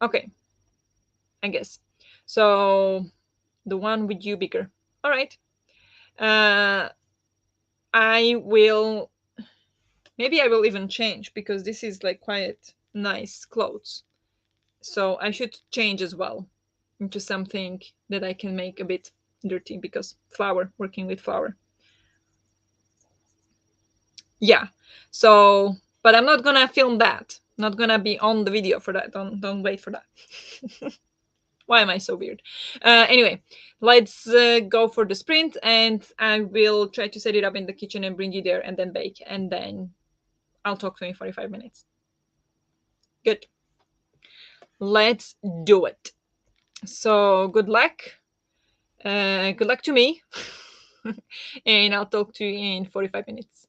Okay, I guess. So the one with you bigger. All right. Uh, I will. Maybe I will even change because this is like quite nice clothes. So I should change as well into something that I can make a bit dirty, because flour, working with flour. Yeah. So, but I'm not gonna film that. Not gonna be on the video for that. Don't wait for that. Why am I so weird? Anyway, let's go for the sprint, and I will try to set it up in the kitchen and bring you there, and then bake, and then I'll talk to you in 45 minutes. Good. Let's do it. So good luck. Good luck to me. And I'll talk to you in 45 minutes.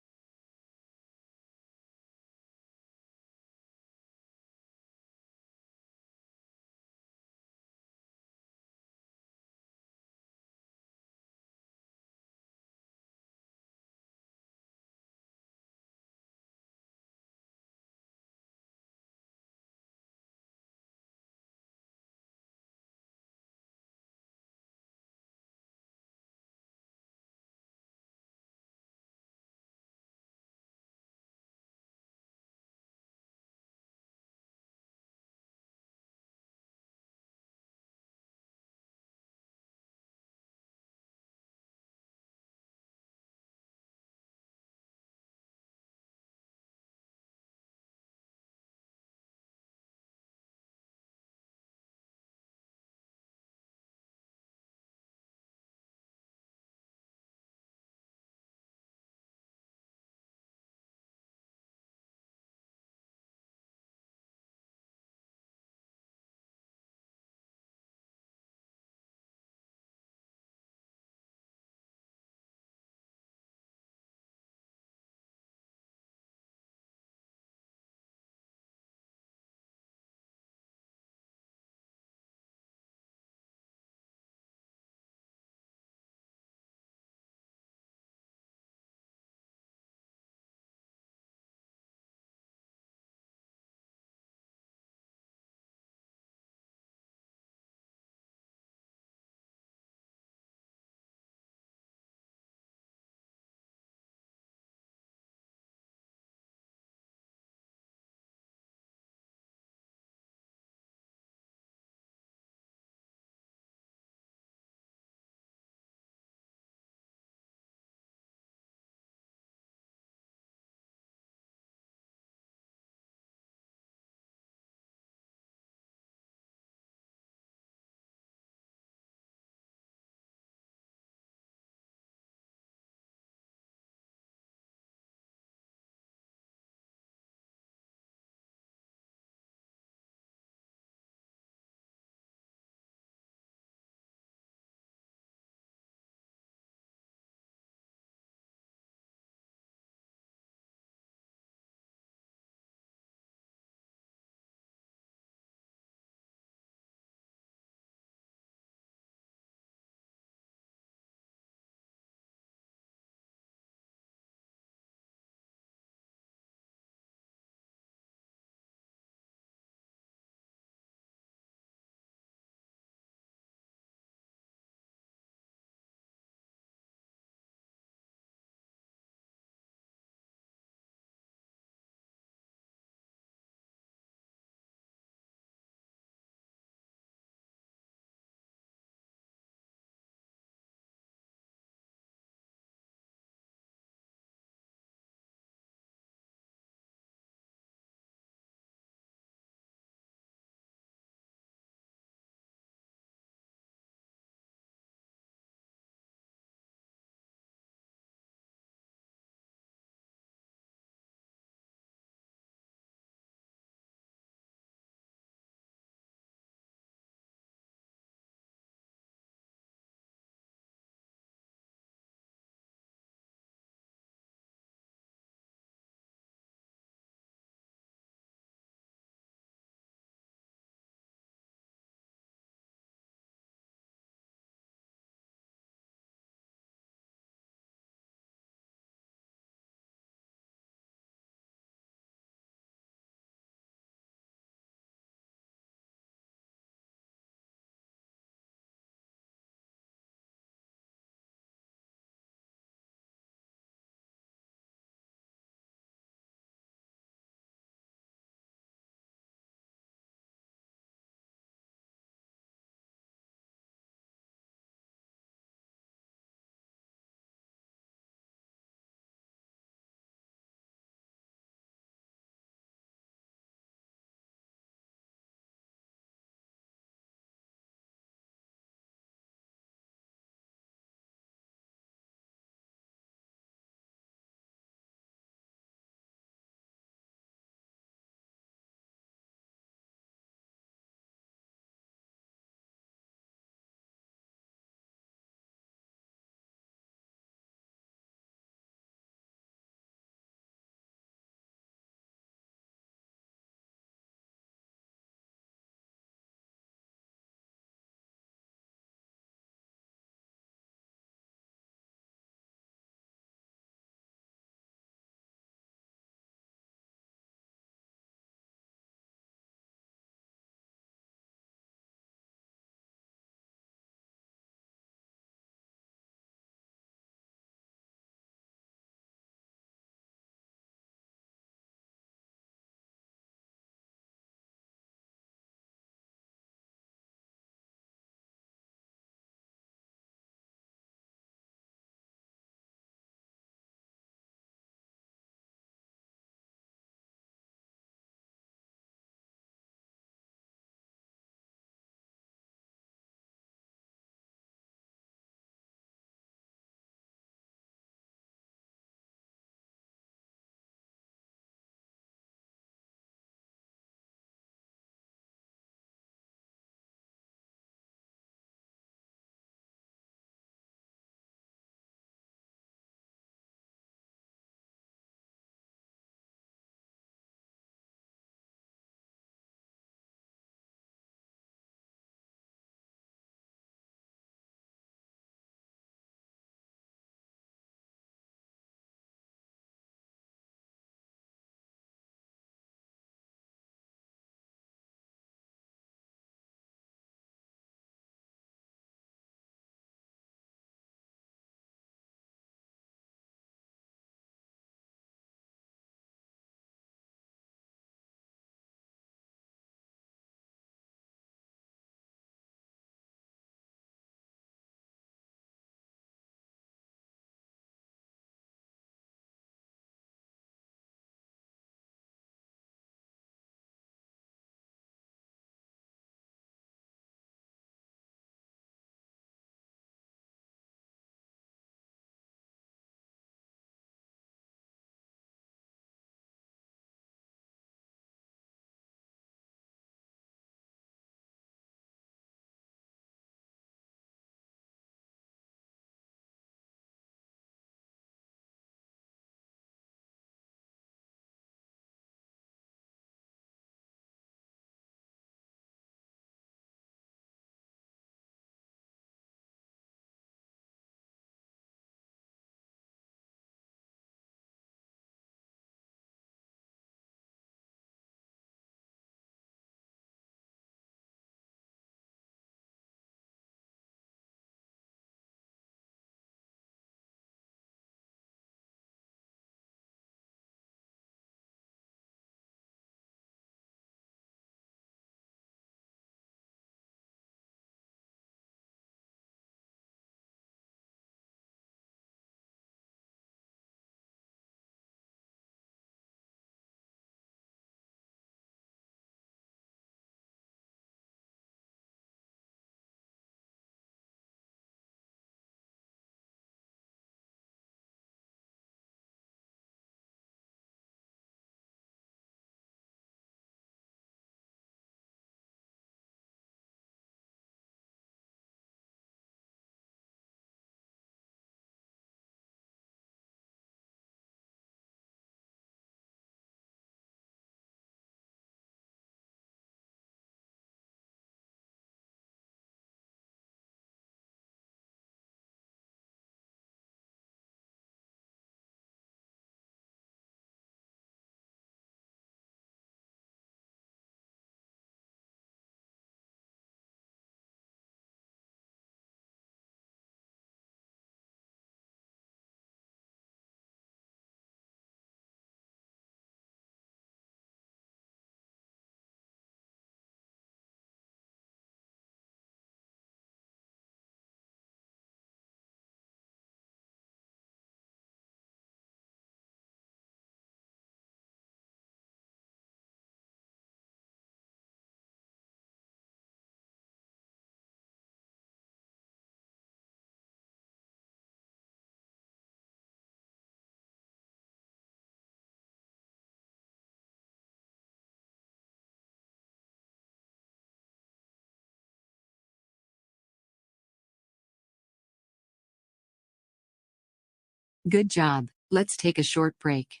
Good job. Let's take a short break.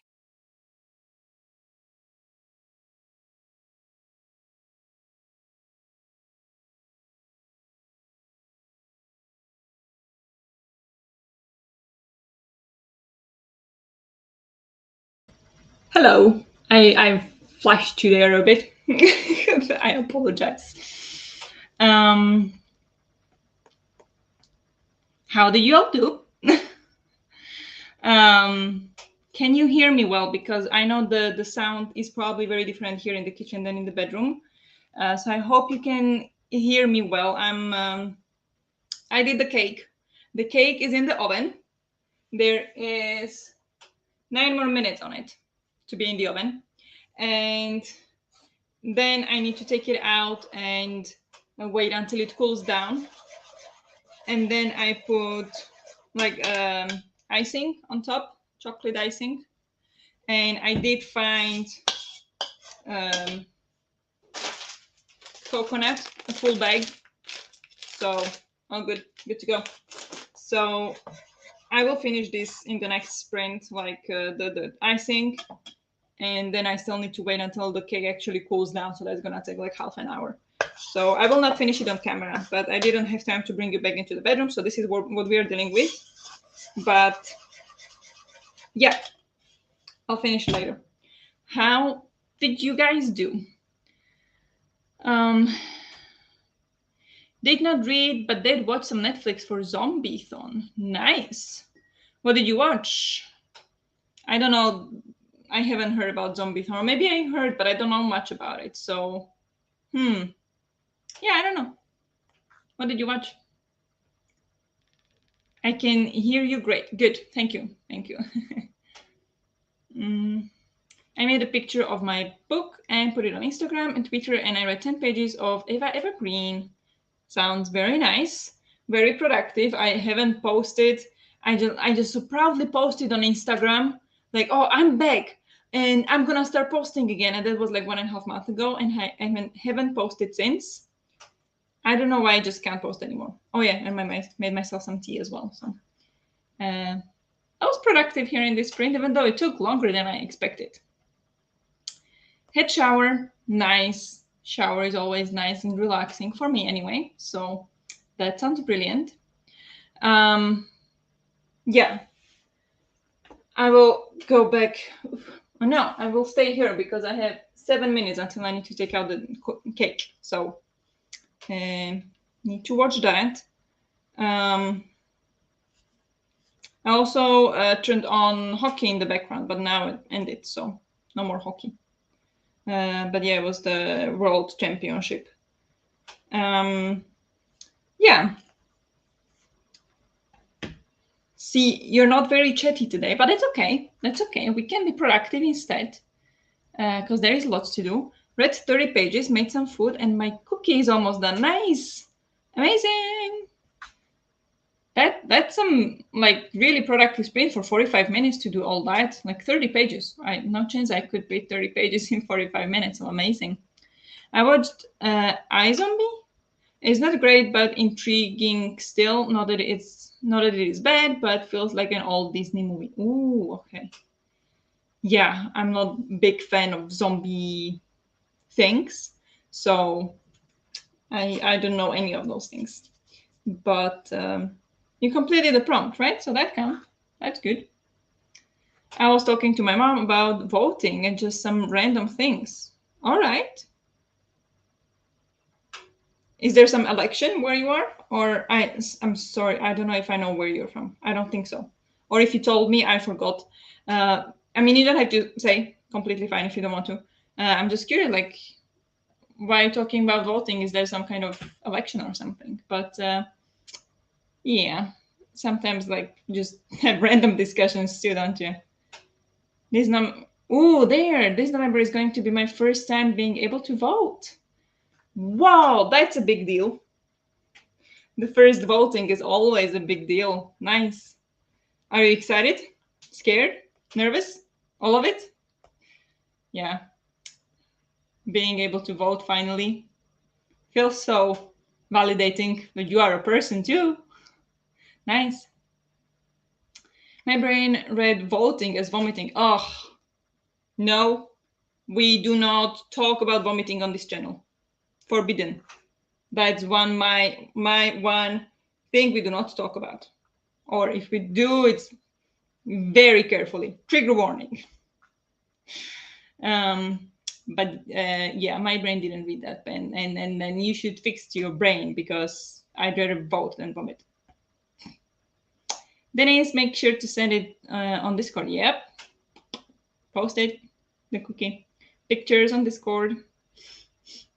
Hello. I flashed you there a bit. I apologize. Um, how do you all do? Can you hear me well? Because I know the sound is probably very different here in the kitchen than in the bedroom. So I hope you can hear me well. I did the cake. The cake is in the oven. There is 9 more minutes on it to be in the oven. And then I need to take it out and wait until it cools down. And then I put like icing on top, chocolate icing. And I did find um, coconut, a full bag. So all good to go. So I will finish this in the next sprint, like the icing, and then I still need to wait until the cake actually cools down. So that's gonna take like half an hour. So I will not finish it on camera, but I didn't have time to bring you back into the bedroom. So this is what we are dealing with. But yeah, I'll finish later. How did you guys do? Um, did not read, but did watch some Netflix for Zombie-thon. Nice. What did you watch? I don't know. I haven't heard about Zombie-thon. Or maybe I heard, but I don't know much about it. So, yeah, I don't know. What did you watch? I can hear you great. Good. Thank you. Thank you. I made a picture of my book and put it on Instagram and Twitter, and I read 10 pages of Eva Evergreen. Sounds very nice, very productive. I haven't posted. I just so proudly posted on Instagram, like, oh, I'm back and I'm gonna start posting again. And that was like 1.5 months ago, and I haven't posted since. I don't know why I just can't post anymore. Oh yeah, and I made myself some tea as well. So I was productive here in this sprint, even though it took longer than I expected. Head shower, nice. Shower is always nice and relaxing for me anyway. So that sounds brilliant. Yeah, I will go back. Oh, no, I will stay here because I have 7 minutes until I need to take out the cake. So need to watch that. I also turned on hockey in the background, but now it ended, so no more hockey. But yeah, it was the World Championship. Yeah. See, you're not very chatty today, but it's okay. That's okay. We can be productive instead, because there is lots to do. Read 30 pages, made some food, and my cookie is almost done. Nice, amazing. That's some like really productive sprint for 45 minutes to do all that. Like 30 pages. No chance I could read 30 pages in 45 minutes. So amazing. I watched iZombie. It's not great, but intriguing still. Not that it is bad, but feels like an old Disney movie. Ooh, okay. Yeah, I'm not a big fan of zombie things, so I don't know any of those things. But you completed the prompt, right? So that counts. That's good. I was talking to my mom about voting and just some random things. All right. Is there some election where you are? Or I'm sorry, I don't know if I know where you're from. I don't think so. Or if you told me, I forgot. I mean, you don't have to say, completely fine if you don't want to. I'm just curious, like, why talking about voting? Is there some kind of election or something? But yeah, sometimes like just have random discussions too, don't you? This this November is going to be my first time being able to vote. Wow, that's a big deal. The first voting is always a big deal. Nice. Are you excited? Scared? Nervous? All of it? Yeah. Being able to vote finally feels so validating that you are a person too. Nice. My brain read voting as vomiting. Ugh, no, we do not talk about vomiting on this channel. Forbidden. That's my one thing we do not talk about. Or if we do, it's very carefully. Trigger warning. Um, but yeah, my brain didn't read that, and then you should fix your brain because I'd rather vote than vomit. Denise, make sure to send it on Discord. Yep, post it, the cookie pictures on Discord.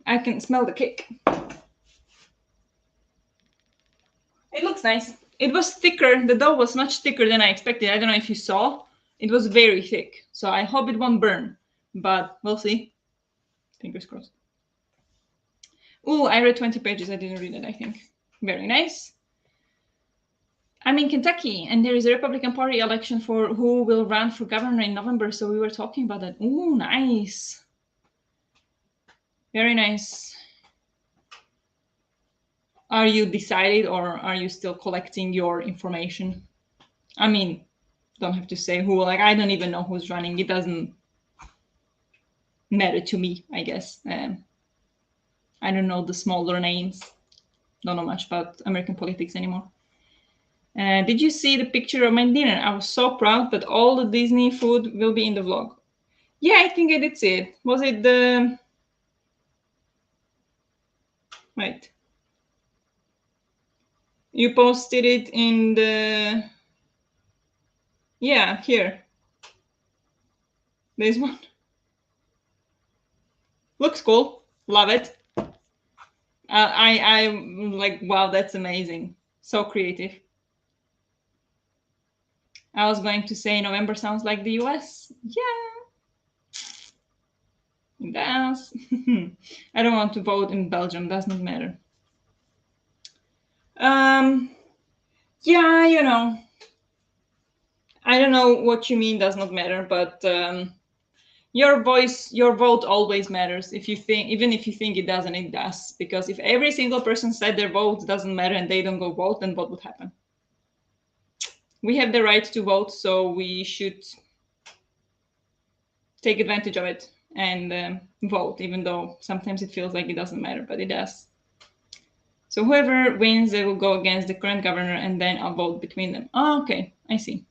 I can smell the cake. It looks nice. It was thicker. The dough was much thicker than I expected. I don't know if you saw. It was very thick. So I hope it won't burn. But we'll see. Fingers crossed. Ooh, I read 20 pages. I didn't read it, I think. Very nice. I'm in Kentucky, and there is a Republican Party election for who will run for governor in November. So we were talking about that. Ooh, nice. Very nice. Are you decided or are you still collecting your information? I mean, don't have to say who. Like, I don't even know who's running. It doesn't matter to me, I guess. I don't know the smaller names. Don't know much about American politics anymore. Did you see the picture of my dinner? I was so proud, but all the Disney food will be in the vlog. Yeah, I think I did see it. Was it the... Wait. You posted it in the... Yeah, here. This one. Looks cool. Love it. I'm like, wow, that's amazing. So creative. I was going to say November sounds like the US. Yeah, it does. I don't want to vote in Belgium. Does not matter. Yeah, you know, I don't know what you mean does not matter, but your voice, your vote always matters. If you think, even if you think it doesn't, it does. Because if every single person said their vote doesn't matter and they don't go vote, then what would happen? We have the right to vote, so we should take advantage of it and vote, even though sometimes it feels like it doesn't matter, but it does. So whoever wins, they will go against the current governor, and then I'll vote between them. Oh, okay, I see.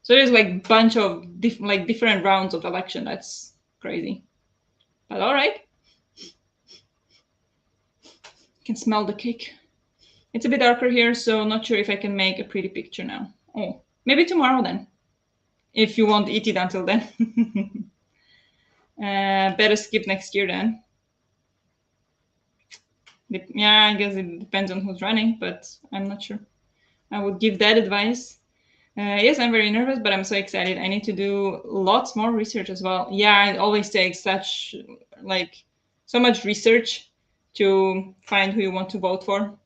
So there's like a bunch of different rounds of election. That's crazy. But all right. Can smell the cake. It's a bit darker here, so not sure if I can make a pretty picture now. Oh, maybe tomorrow then. If you won't eat it until then. Better skip next year then. Yeah, I guess it depends on who's running, but I'm not sure. I would give that advice. Yes, I'm very nervous, but I'm so excited. I need to do lots more research as well. Yeah, it always takes so much research to find who you want to vote for.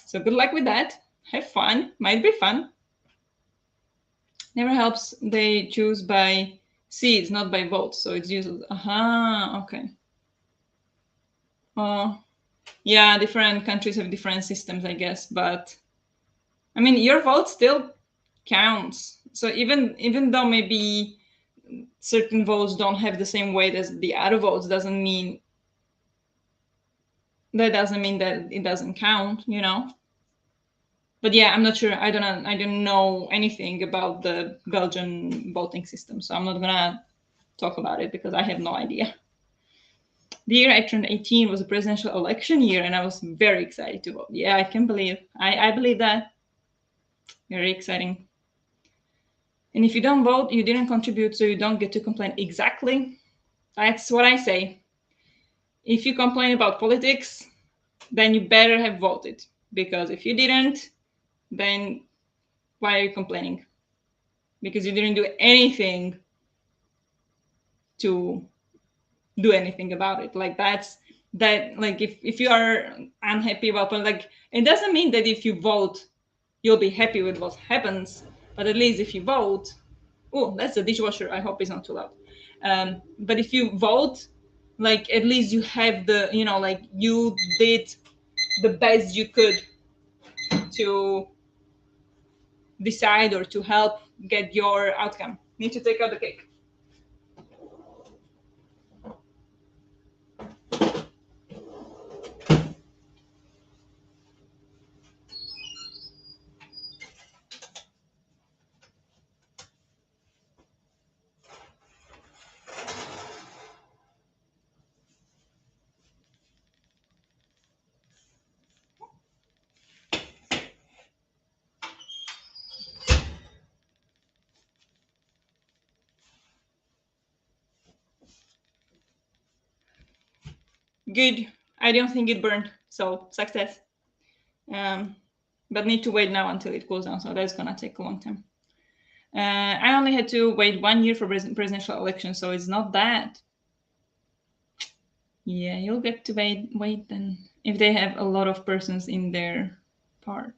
So good luck with that. Have fun. Might be fun. Never helps. They choose by seats, not by votes. So it's usually, okay. Yeah, different countries have different systems, I guess. But I mean, your vote still counts. So even though maybe certain votes don't have the same weight as the other votes, doesn't mean that it doesn't count, you know. But yeah, I'm not sure. I don't know anything about the Belgian voting system, so I'm not gonna talk about it because I have no idea. The year I turned 18 was a presidential election year, and I was very excited to vote. Yeah, I can believe. I believe that. Very exciting. And if you don't vote, you didn't contribute, so you don't get to complain. Exactly. That's what I say. If you complain about politics, then you better have voted. Because if you didn't, then why are you complaining? Because you didn't do anything to do anything about it. Like like if you are unhappy about it, like it doesn't mean that if you vote, you'll be happy with what happens. But at least if you vote, oh, that's the dishwasher. I hope it's not too loud. But if you vote, like at least you have like you did the best you could to decide or to help get your outcome. Need to take out the cake. Good. I don't think it burned, so success. But need to wait now until it cools down, so that's gonna take a long time. I only had to wait 1 year for presidential election, so it's not that. Yeah, you'll get to wait then if they have a lot of persons in their party,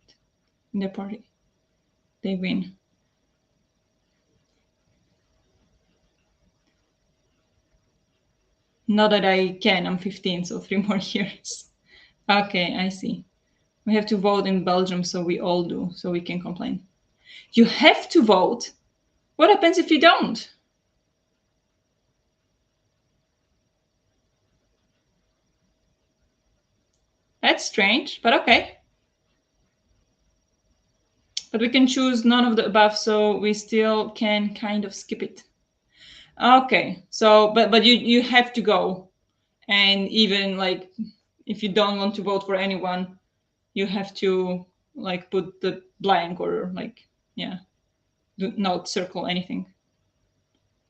they win. Not that I can. I'm 15, so 3 more years. Okay, I see. We have to vote in Belgium, so we all do, so we can complain. You have to vote. What happens if you don't? That's strange, but okay. But we can choose none of the above, so we still can kind of skip it. Okay, so but you have to go, and even like if you don't want to vote for anyone, you have to like put the blank or like do not circle anything.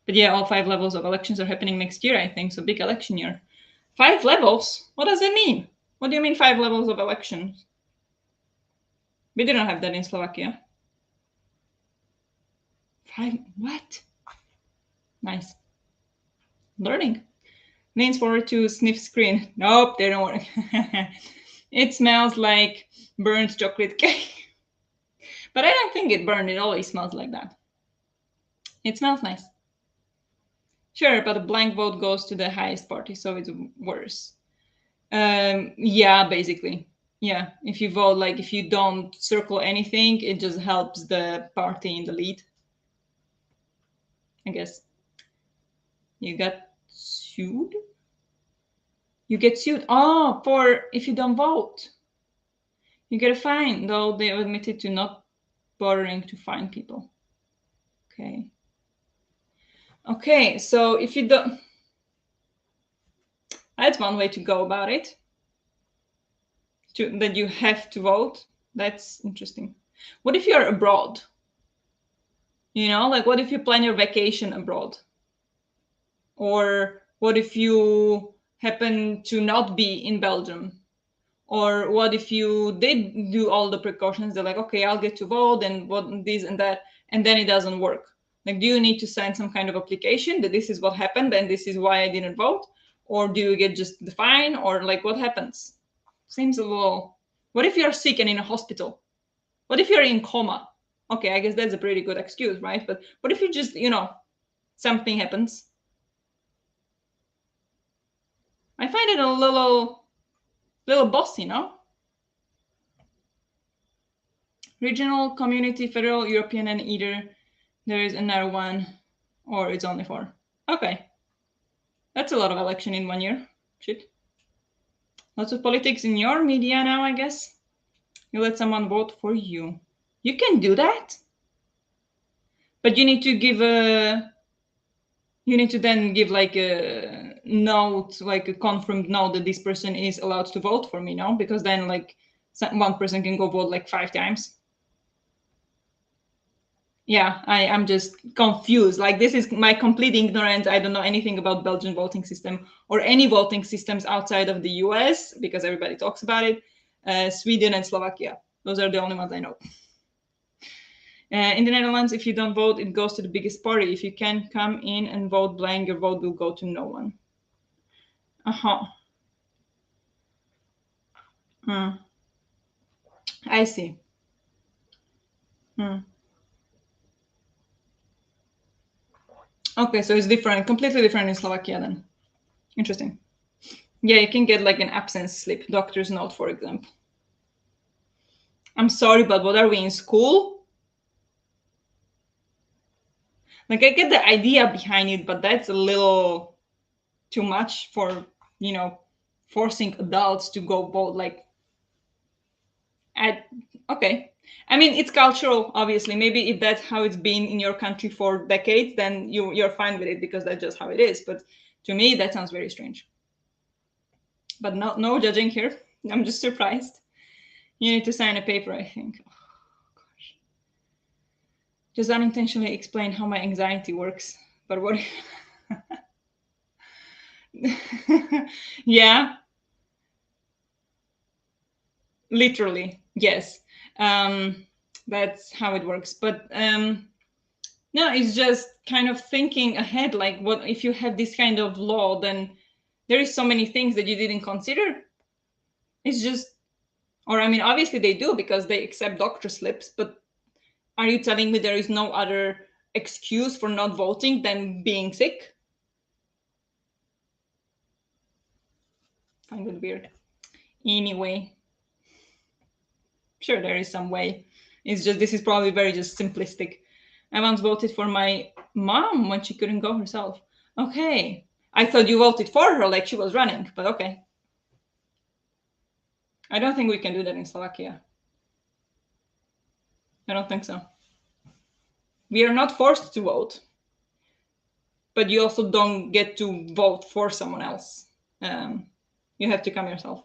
But yeah, all 5 levels of elections are happening next year, I think. So big election year. 5 levels? What does it mean? What do you mean 5 levels of elections? We didn't have that in Slovakia. 5? What? Nice. Learning. Leans forward to sniff screen. Nope, they don't work. It smells like burnt chocolate cake. But I don't think it burned. It always smells like that. It smells nice. Sure, but a blank vote goes to the highest party, so it's worse. Yeah, basically. Yeah, if you vote, like if you don't circle anything, it just helps the party in the lead. I guess. You got sued? You get sued. Oh, for if you don't vote. You get a fine, though they admitted to not bothering to fine people. Okay. Okay, so if you don't, that's one way to go about it. That you have to vote. That's interesting. What if you're abroad? You know, like what if you plan your vacation abroad? Or what if you happen to not be in Belgium? Or what if you did do all the precautions? They're like, okay, I'll get to vote and what this and that, and then it doesn't work. Like, do you need to sign some kind of application that this is what happened and this is why I didn't vote? Or do you get just the fine? Or like what happens? Seems a little. What if you're sick and in a hospital? What if you're in coma? Okay, I guess that's a pretty good excuse, right? But what if you just, something happens? I find it a little bossy, Regional, community, federal, European, and either there is another one or it's only 4. Okay. That's a lot of election in 1 year. Shit. Lots of politics in your media now, I guess. You let someone vote for you. You can do that? But you need to give then give like a note, like a confirmed note that this person is allowed to vote for me, no? Because then like one person can go vote like 5 times. Yeah, I'm just confused. Like this is my complete ignorance. I don't know anything about Belgian voting system or any voting systems outside of the US because everybody talks about it. Sweden and Slovakia. Those are the only ones I know. In the Netherlands, if you don't vote, it goes to the biggest party. If you can come in and vote blank, your vote will go to no one. Uh-huh. I see. Okay, so it's different, completely different in Slovakia then. Interesting. Yeah, you can get like an absence slip, doctor's note, for example. I'm sorry, but what are we in school? Like, I get the idea behind it, but that's a little too much for, forcing adults to go vote. Like, okay. I mean, it's cultural, obviously. Maybe if that's how it's been in your country for decades, then you're fine with it because that's just how it is. But to me, that sounds very strange. But no judging here. I'm just surprised. You need to sign a paper, I think. Oh, gosh. Just unintentionally explain how my anxiety works. But what? Yeah, literally, yes. That's how it works. But no, it's just kind of thinking ahead. Like, what if you have this kind of law? Then there is so many things that you didn't consider. It's just, or I mean, obviously they do because they accept doctor slips. But are you telling me there is no other excuse for not voting than being sick? Find it weird. Anyway, sure, there is some way. It's just, this is probably very just simplistic. I once voted for my mom when she couldn't go herself. Okay. I thought you voted for her like she was running, but okay. I don't think we can do that in Slovakia. I don't think so. We are not forced to vote, but you also don't get to vote for someone else. You have to come yourself.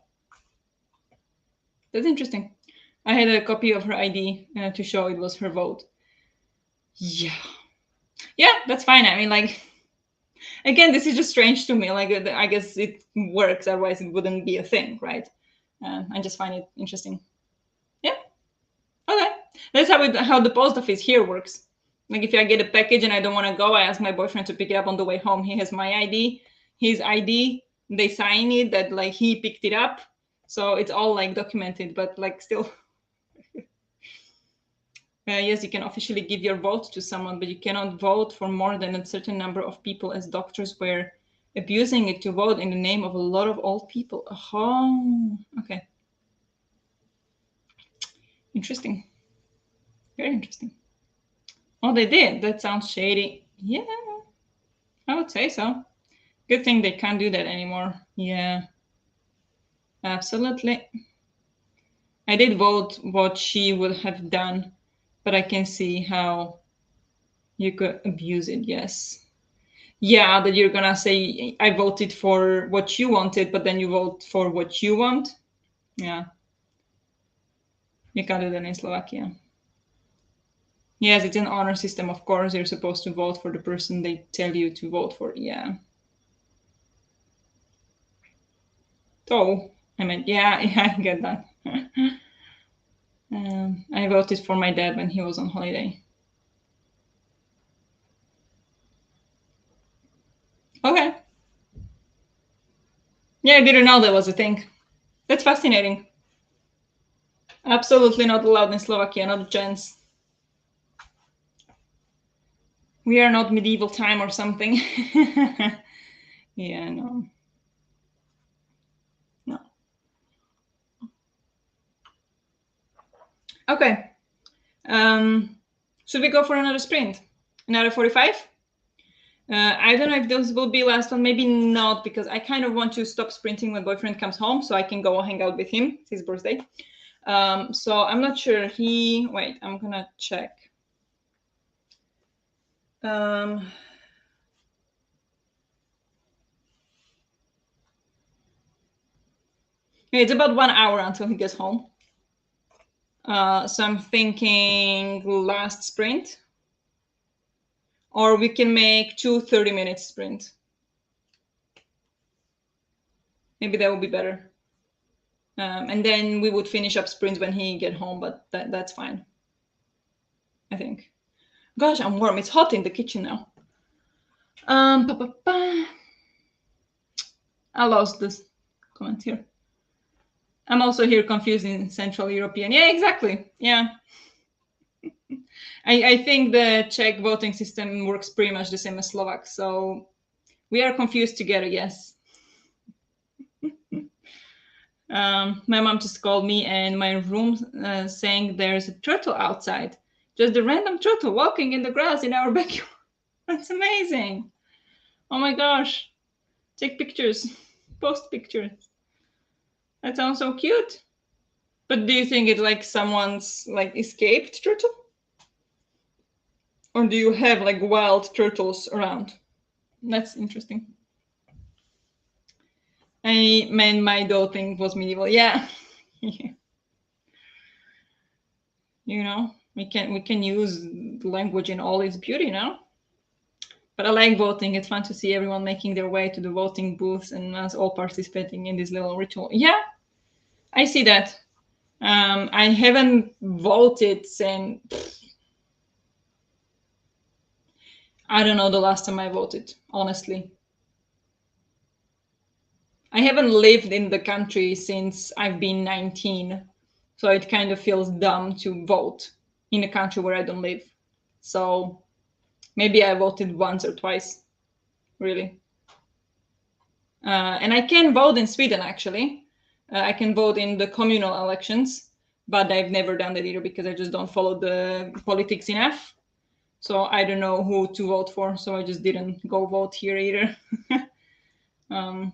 That's interesting. I had a copy of her ID to show it was her vote. Yeah. Yeah, that's fine. I mean, like, again, this is just strange to me. Like, I guess it works, otherwise it wouldn't be a thing, right? I just find it interesting. Yeah. Okay. That's how the post office here works. Like, if I get a package and I don't want to go, I ask my boyfriend to pick it up on the way home. He has my ID, his ID. They sign it that like he picked it up, so it's all like documented. But like, still, yes, you can officially give your vote to someone, but you cannot vote for more than a certain number of people, as doctors were abusing it to vote in the name of a lot of old people. Oh, okay. Interesting. Very interesting. Oh, they did. That sounds shady. Yeah, I would say so. Good thing they can't do that anymore. Yeah, absolutely. I did vote what she would have done, but I can see how you could abuse it. Yes. Yeah, that you're gonna say I voted for what you wanted, but then you vote for what you want. Yeah, you can't do that in Slovakia. Yes, it's an honor system. Of course, you're supposed to vote for the person they tell you to vote for. Yeah. So I mean, yeah, yeah, I get that. I voted for my dad when he was on holiday. Okay. Yeah, I didn't know that was a thing. That's fascinating. Absolutely not allowed in Slovakia, not a chance. We are not medieval time or something. Yeah, no. No. Okay. Should we go for another sprint? Another 45? I don't know if this will be last one. Maybe not, because I kind of want to stop sprinting when boyfriend comes home so I can go hang out with him. It's his birthday. So I'm not sure. Wait, I'm gonna check. It's about 1 hour until he gets home. So I'm thinking last sprint, or we can make 2 30-minute sprint. Maybe that would be better. And then we would finish up sprints when he get home, but that's fine, I think. Gosh, I'm warm. It's hot in the kitchen now. Pa, pa, pa. I lost this comment here. I'm also here confused in Central European. Yeah, exactly. Yeah. I think the Czech voting system works pretty much the same as Slovak. So we are confused together, yes. My mom just called me in my room saying there's a turtle outside. Just a random turtle walking in the grass in our backyard. That's amazing. Oh my gosh. Take pictures. Post pictures. That sounds so cute. But do you think it's like someone's like escaped turtle? Or do you have like wild turtles around? That's interesting. I mean, my doll thing was medieval. Yeah. You know, we can use language in all its beauty now. But I like voting. It's fun to see everyone making their way to the voting booths and us all participating in this little ritual. Yeah, I see that. I haven't voted since I don't know the last time I voted, honestly. I haven't lived in the country since I've been 19. So it kind of feels dumb to vote in a country where I don't live. So maybe I voted once or twice, really. And I can vote in Sweden, actually. I can vote in the communal elections, but I've never done that either because I just don't follow the politics enough. So I don't know who to vote for. So I just didn't go vote here either. um,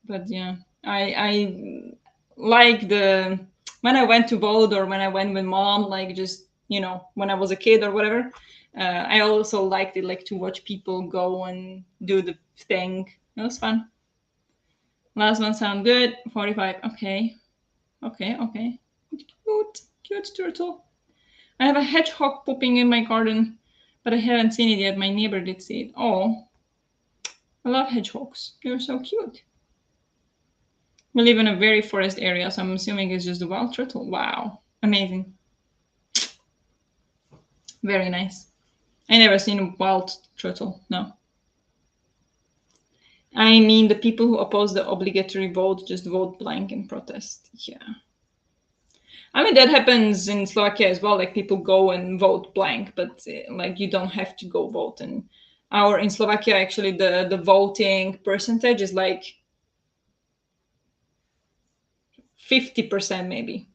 but yeah, I like the when I went to vote or when I went with mom, like just when I was a kid or whatever. I also liked it, like to watch people go and do the thing. It was fun. Last one sound good. 45. Okay. Okay. Okay. Cute. Cute turtle. I have a hedgehog pooping in my garden, but I haven't seen it yet. My neighbor did see it. Oh, I love hedgehogs. They're so cute. We live in a very forest area, so I'm assuming it's just a wild turtle. Wow. Amazing. Very nice. I never seen a wild turtle. No. I mean, the people who oppose the obligatory vote just vote blank in protest. Yeah. I mean, that happens in Slovakia as well. Like people go and vote blank, but like you don't have to go vote. And in Slovakia, actually, the voting percentage is like 50% maybe.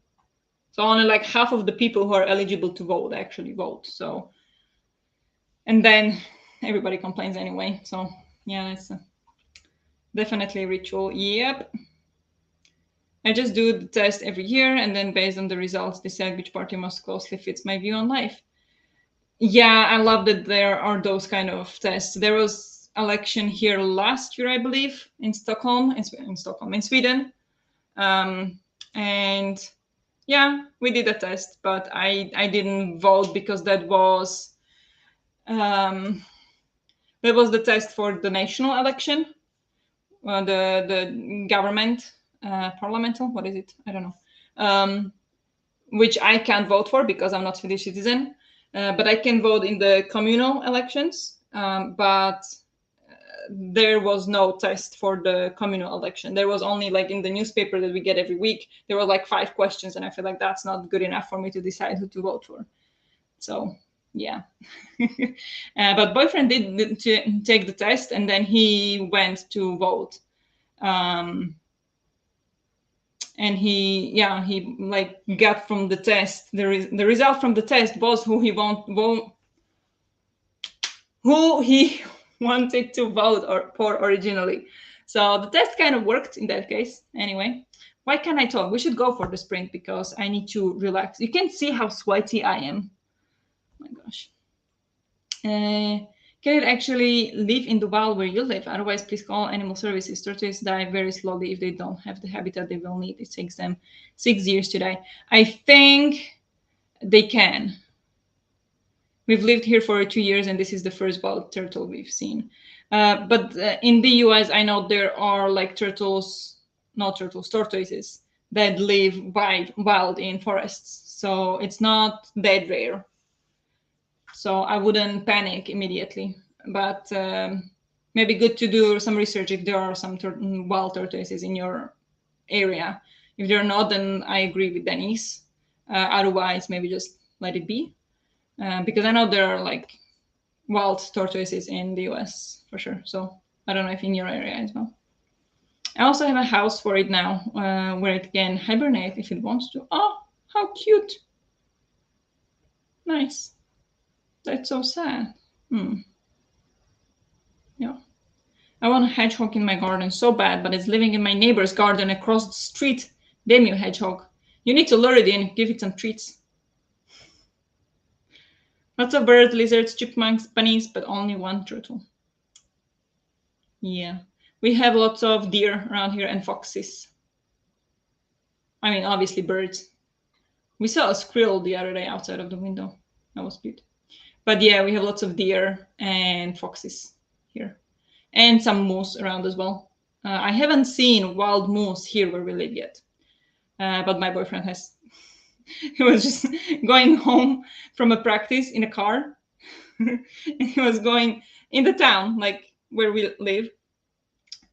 So only like half of the people who are eligible to vote actually vote. So, and then everybody complains anyway. So yeah, it's definitely a ritual. Yep. I just do the test every year, and then based on the results, decide which party most closely fits my view on life. Yeah, I love that there are those kind of tests. There was election here last year, I believe, in Stockholm, in Sweden, um, and yeah, we did a test, but I didn't vote because um, that was the test for the national election, the government, parliamental. What is it? I don't know. Which I can't vote for because I'm not Swedish citizen. But I can vote in the communal elections. But there was no test for the communal election. There was only like in the newspaper that we get every week, there were like 5 questions, and I feel like that's not good enough for me to decide who to vote for. So yeah. But boyfriend did take the test, and then he went to vote. And he like got from the test the result from the test was who he wanted to vote for originally. So the test kind of worked in that case. Anyway, why can't I talk? We should go for the sprint because I need to relax. You can see how sweaty I am. Oh my gosh. Can it actually live in the wild where you live? Otherwise, please call animal services. Tortoises die very slowly if they don't have the habitat they will need. It takes them 6 years to die. I think they can. We've lived here for 2 years, and this is the first wild turtle we've seen. But in the US, I know there are like tortoises that live wild in forests. So it's not that rare. So I wouldn't panic immediately. But maybe good to do some research if there are some wild tortoises in your area. If there are not, then I agree with Denise. Otherwise, maybe just let it be. Because I know there are like wild tortoises in the US for sure. So I don't know if in your area as well. I also have a house for it now where it can hibernate if it wants to. Oh, how cute! Nice. That's so sad. Hmm. I want a hedgehog in my garden so bad, but it's living in my neighbor's garden across the street. Damn you, hedgehog. You need to lure it in, give it some treats. Lots of birds, lizards, chipmunks, bunnies, but only one turtle. Yeah. We have lots of deer around here and foxes. I mean, obviously birds. We saw a squirrel the other day outside of the window. That was cute. But yeah, we have lots of deer and foxes here. And some moose around as well. I haven't seen wild moose here where we live yet. But my boyfriend has. He was just going home from a practice in a car. And he was going in the town, like where we live,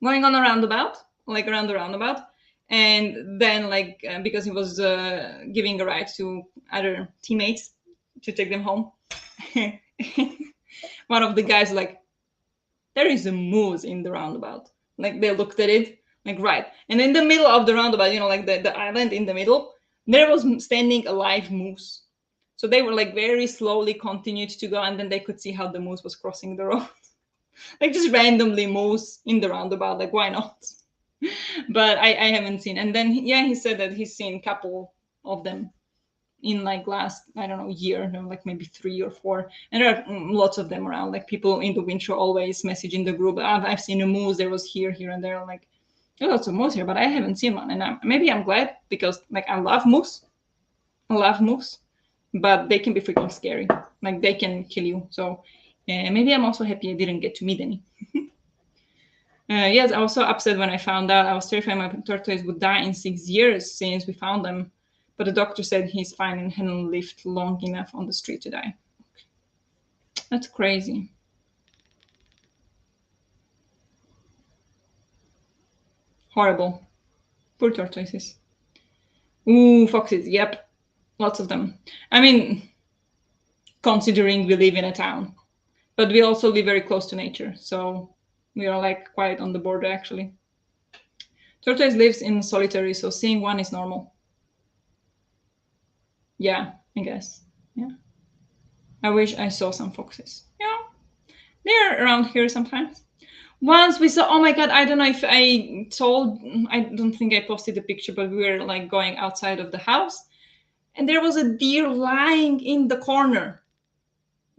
going on a roundabout, like around the roundabout. And then, like, because he was giving a ride to other teammates to take them home, one of the guys like, there is a moose in the roundabout. Like they looked at it, like right, and in the middle of the roundabout, like the island in the middle, there was standing a live moose. So they were like very slowly continued to go, and then they could see how the moose was crossing the road. Like just randomly moose in the roundabout, like why not? But I haven't seen. And then yeah, he said that he's seen a couple of them in like last, I don't know, year, like maybe 3 or 4, and there are lots of them around. Like people in the winter always message in the group, I've seen a moose, there was here and there. Like there are lots of moose here, but I haven't seen one. And maybe I'm glad, because like I love moose, but they can be freaking scary. Like they can kill you. So maybe I'm also happy I didn't get to meet any. Yes, I was so upset when I found out. I was terrified my tortoise would die in 6 years since we found them. But the doctor said he's fine and hadn't lived long enough on the street to die. That's crazy. Horrible. Poor tortoises. Ooh, foxes. Yep. Lots of them. I mean, considering we live in a town, but we also live very close to nature. So we are like quite on the border, actually. Tortoise lives in solitary, so seeing one is normal. Yeah, I guess. Yeah. I wish I saw some foxes. Yeah, they're around here sometimes. Once we saw, oh my god, I don't know if I don't think I posted the picture, but we were like going outside of the house, and there was a deer lying in the corner,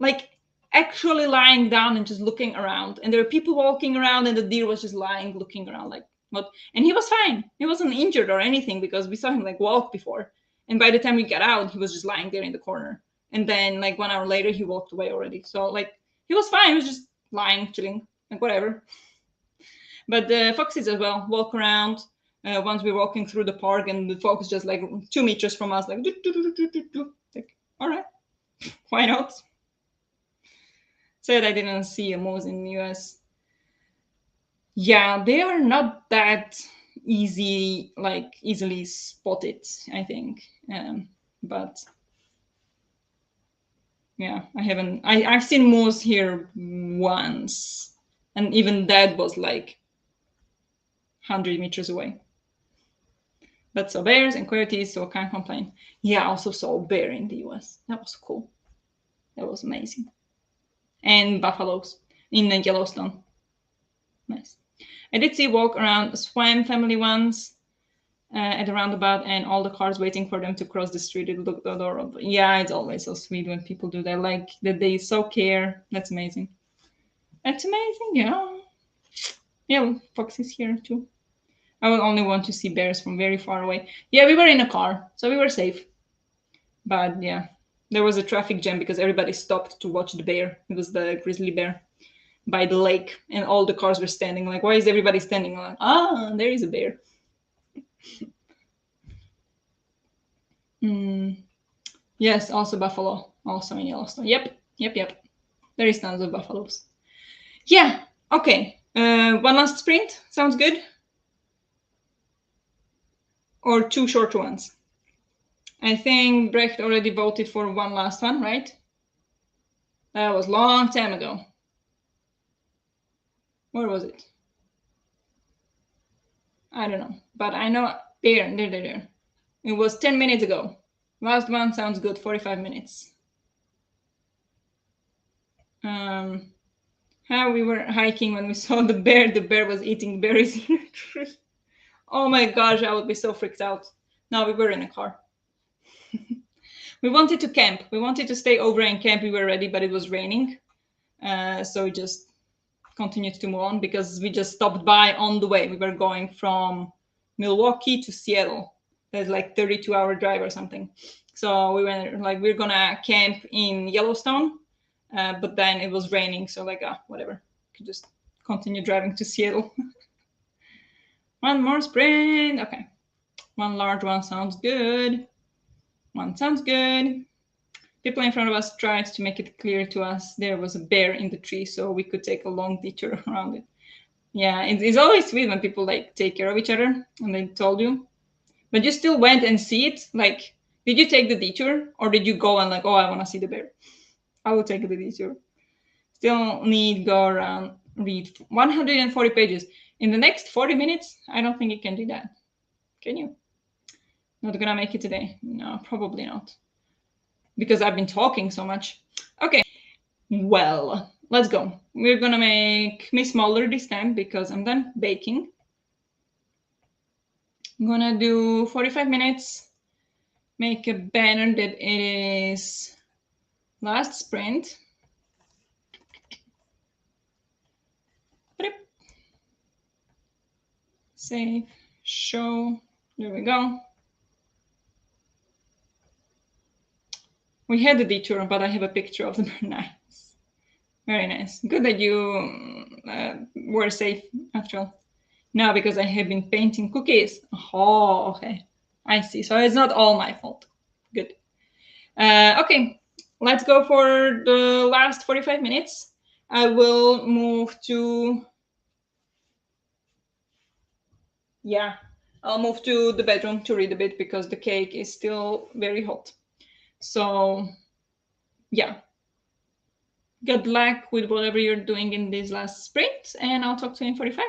like actually lying down and just looking around. And there were people walking around, and the deer was just lying, looking around, like what? And he was fine. He wasn't injured or anything, because we saw him like walk before. And by the time we got out, he was just lying there in the corner. And then like 1 hour later, he walked away already. So like he was fine. He was just lying, chilling, like whatever. But the foxes as well walk around. Once we're walking through the park, and the fox just like 2 meters from us, like, like all right, why not? Said I didn't see a moose in the US. Yeah, they are not that easily spotted, I think. But yeah, I've seen moose here once, and even that was like 100 meters away. But saw bears and coyotes, so I can't complain. Yeah, I also saw a bear in the US. That was cool. That was amazing. And buffaloes in Yellowstone. Nice. I did see walk around a Swan family once at a roundabout, and all the cars waiting for them to cross the street. It looked adorable. Yeah, it's always so sweet when people do that. Like that they so care. That's amazing. That's amazing. Yeah. Yeah, foxes here too. I would only want to see bears from very far away. Yeah, we were in a car, so we were safe. But yeah, there was a traffic jam because everybody stopped to watch the bear. It was the grizzly bear by the lake, and all the cars were standing. Like, why is everybody standing? Like, there is a bear. Yes, also buffalo, also in Yellowstone. Yep. There is tons of buffaloes. Yeah. Okay. One last sprint sounds good. Or 2 short ones. I think Brecht already voted for one last one, right? That was long time ago. Where was it? I don't know, but I know there. It was 10 minutes ago. Last one sounds good. 45 minutes. We were hiking when we saw the bear. The bear was eating berries in a tree. Oh my gosh, I would be so freaked out. No, we were in a car. We wanted to camp. We wanted to stay over and camp. We were ready, but it was raining. So we just continued to move on because we just stopped by on the way. We were going from Milwaukee to Seattle. There's like 32-hour drive or something. So we went like we're gonna camp in Yellowstone, but then it was raining, so like whatever, could just continue driving to Seattle. One more sprint. Okay, one large one sounds good. One sounds good. People in front of us tried to make it clear to us there was a bear in the tree, so we could take a long detour around it. Yeah, it's always sweet when people like take care of each other and they told you. But you still went and see it? Like, did you take the detour or did you go and like, oh, I want to see the bear? I will take the detour. Still need go around, read 140 pages. In the next 40 minutes, I don't think you can do that. Can you? Not gonna make it today. No, probably not. Because I've been talking so much. Okay, well, let's go. We're gonna make me smaller this time because I'm done baking. I'm gonna do 45 minutes, make a banner that it is last sprint. Save, show, there we go. We had the detour, but I have a picture of them. Nice. Very nice. Good that you were safe after all. No, because I have been painting cookies. Oh, okay. I see. So it's not all my fault. Good. Okay, let's go for the last 45 minutes. I will move to, yeah, I'll move to the bedroom to read a bit because the cake is still very hot. So, yeah, good luck with whatever you're doing in this last sprint, and I'll talk to you in 45.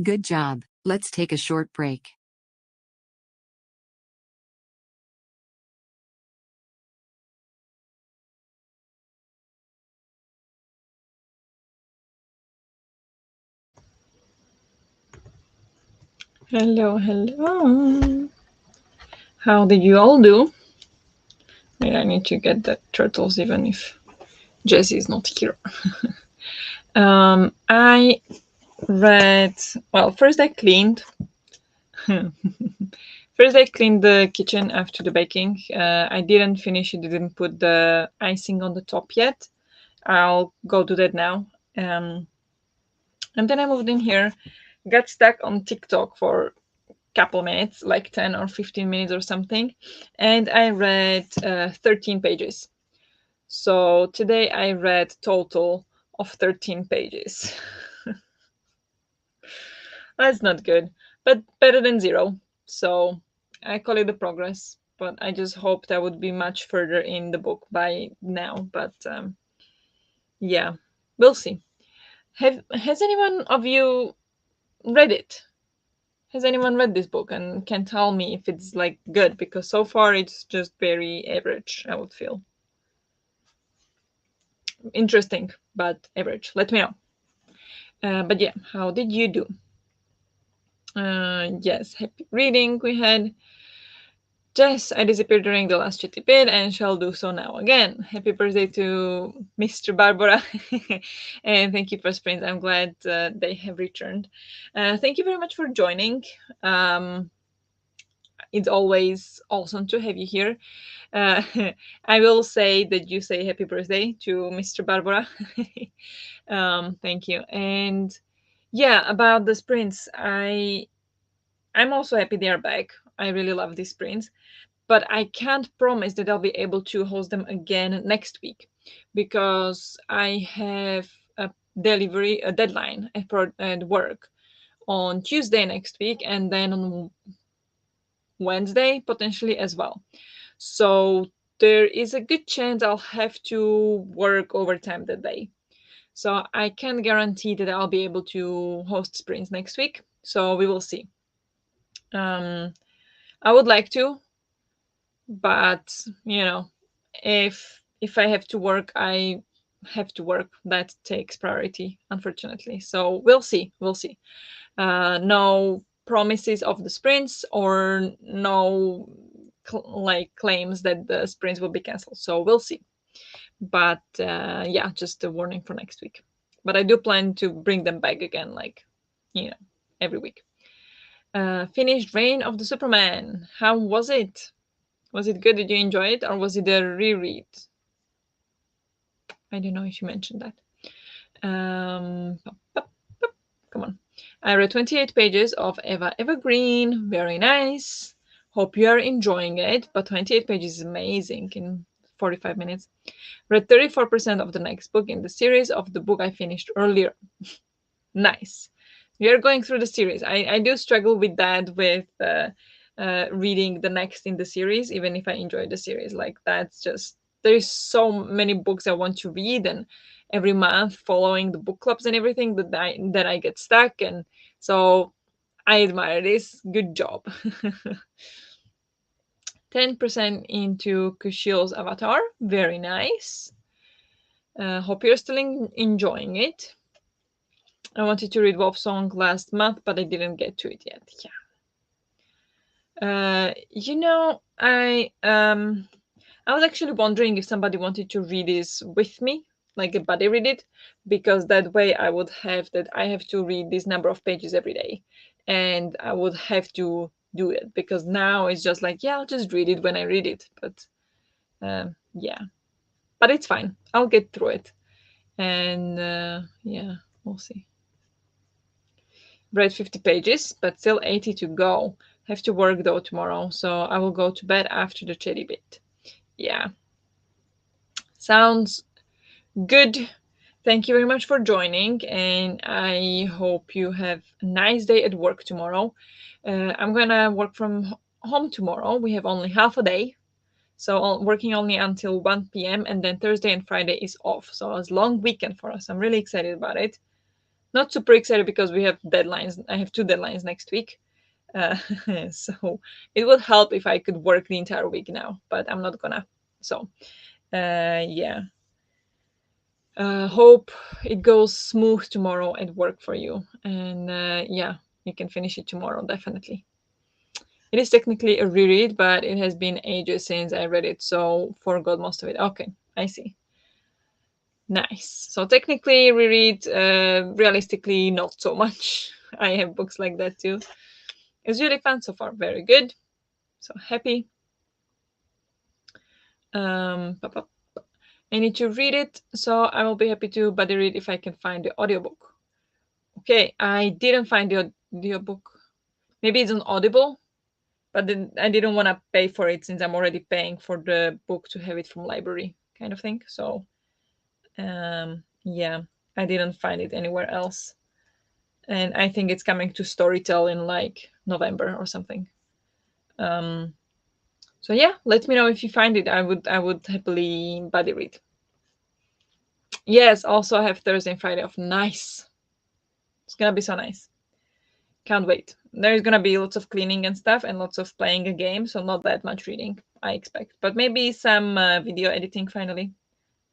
Good job. Let's take a short break. Hello, hello. How did you all do? Wait, I need to get the turtles even if Jessie is not here. I read. Well, first I cleaned. First, I cleaned the kitchen after the baking. I didn't finish it, didn't put the icing on the top yet. I'll go do that now. Um, and then I moved in here, got stuck on TikTok for a couple minutes, like 10 or 15 minutes or something, and I read 13 pages. So today I read total of 13 pages. That's not good, but better than zero. So I call it a progress. But I just hoped I would be much further in the book by now. But yeah, we'll see. Has anyone of you read it? Has anyone read this book and can tell me if it's like good? Because so far it's just very average. I would feel interesting, but average. Let me know. But yeah, how did you do? Yes, happy reading we had. Jess, I disappeared during the last chatty bit and shall do so now again. Happy birthday to Mr. Barbara. And thank you for Springs. I'm glad they have returned. Thank you very much for joining. Um, it's always awesome to have you here. Uh, I will say that you say happy birthday to Mr. Barbara. Thank you. And yeah, about the sprints, I'm also happy they are back. I really love these sprints, but I can't promise that I'll be able to host them again next week because I have a a deadline at work on Tuesday next week and then on Wednesday potentially as well. So there is a good chance I'll have to work overtime that day. So I can't guarantee that I'll be able to host sprints next week. So we will see. Um, I would like to, but if I have to work, I have to work. That takes priority, unfortunately. So we'll see. No promises of the sprints or no like claims that the sprints will be canceled, so we'll see. But yeah, just a warning for next week. But I do plan to bring them back again, like you know every week. Finished Reign of the Superman. How was it? Was it good? Did you enjoy it, or was it a reread? I don't know if you mentioned that. Pop, pop, pop. Come on. I read 28 pages of Eva Evergreen. Very nice. Hope you are enjoying it. But 28 pages is amazing in 45 minutes. Read 34% of the next book in the series of the book I finished earlier. Nice. We are going through the series. I do struggle with that, with reading the next in the series, even if I enjoy the series. Like, that's just, there is so many books I want to read, and every month following the book clubs and everything that I get stuck. And so I admire this. Good job. 10% into Kushil's Avatar. Very nice. Hope you're still enjoying it. I wanted to read Wolf Song last month, but I didn't get to it yet. Yeah. I was actually wondering if somebody wanted to read this with me, like a buddy read it, because that way I would have that I have to read this number of pages every day, and I would have to do it because now it's just like, yeah, I'll just read it when I read it. But yeah, but it's fine. I'll get through it, and yeah, we'll see. Read 50 pages, but still 80 to go. Have to work though tomorrow, so I will go to bed after the chatty bit. Yeah, sounds good. Thank you very much for joining, and I hope you have a nice day at work tomorrow. I'm gonna work from home tomorrow. We have only half a day, so working only until 1 p.m., and then Thursday and Friday is off. So it's a long weekend for us. I'm really excited about it. Not super excited because we have deadlines. I have 2 deadlines next week. Uh, so it would help if I could work the entire week now, but I'm not gonna. So, yeah. Hope it goes smooth tomorrow at work for you. And yeah, you can finish it tomorrow, definitely. It is technically a reread, but it has been ages since I read it, so forgot most of it. Okay, I see. Nice. So technically reread, realistically not so much. I have books like that too. It's really fun so far. Very good. So happy. Pop, pop. I need to read it, so I will be happy to buddy read if I can find the audiobook. Okay, I didn't find the audiobook. Maybe it's on Audible, but then I didn't want to pay for it since I'm already paying for the book to have it from library kind of thing. So yeah, I didn't find it anywhere else. And I think it's coming to Storytel in like November or something. Um, so yeah, let me know if you find it. I would happily buddy read. Yes, also I have Thursday and Friday off. Nice. It's gonna be so nice. Can't wait. There's gonna be lots of cleaning and stuff and lots of playing a game, so not that much reading, I expect. But maybe some video editing finally.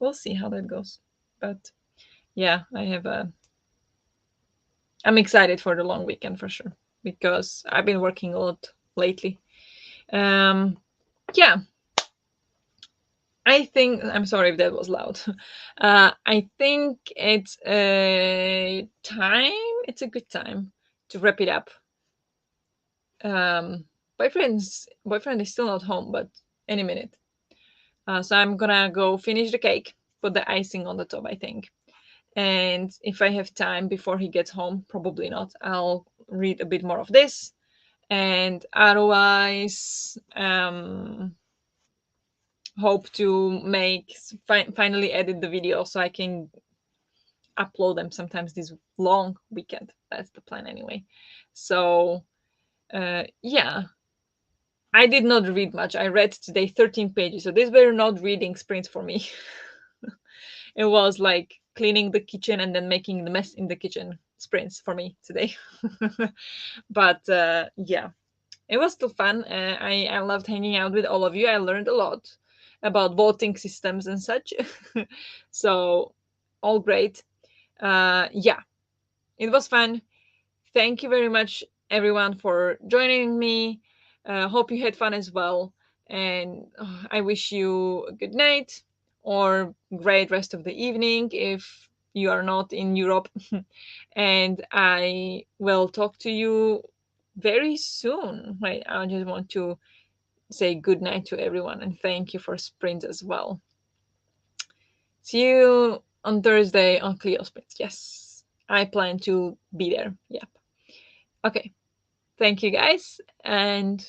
We'll see how that goes. But yeah, I'm excited for the long weekend for sure because I've been working a lot lately. Um, yeah, I think I'm sorry if that was loud. I think it's a time. It's a good time to wrap it up. Boyfriend is still not home, but any minute. So I'm gonna go finish the cake, put the icing on the top, I think. And if I have time before he gets home, probably not, I'll read a bit more of this. And otherwise, hope to finally edit the video so I can upload them sometimes this long weekend. That's the plan anyway. So yeah, I did not read much. I read today 13 pages. So these were not reading sprints for me. It was like cleaning the kitchen and then making the mess in the kitchen sprints for me today. But yeah, it was still fun. I loved hanging out with all of you. I learned a lot about voting systems and such. So all great. Yeah, it was fun. Thank you very much, everyone, for joining me. Hope you had fun as well. And I wish you a good night or great rest of the evening if you are not in Europe. And I will talk to you very soon. Wait, I just want to say good night to everyone and thank you for Sprint as well. See you on Thursday on Clio Sprint. Yes, I plan to be there. Yep. Okay. Thank you guys and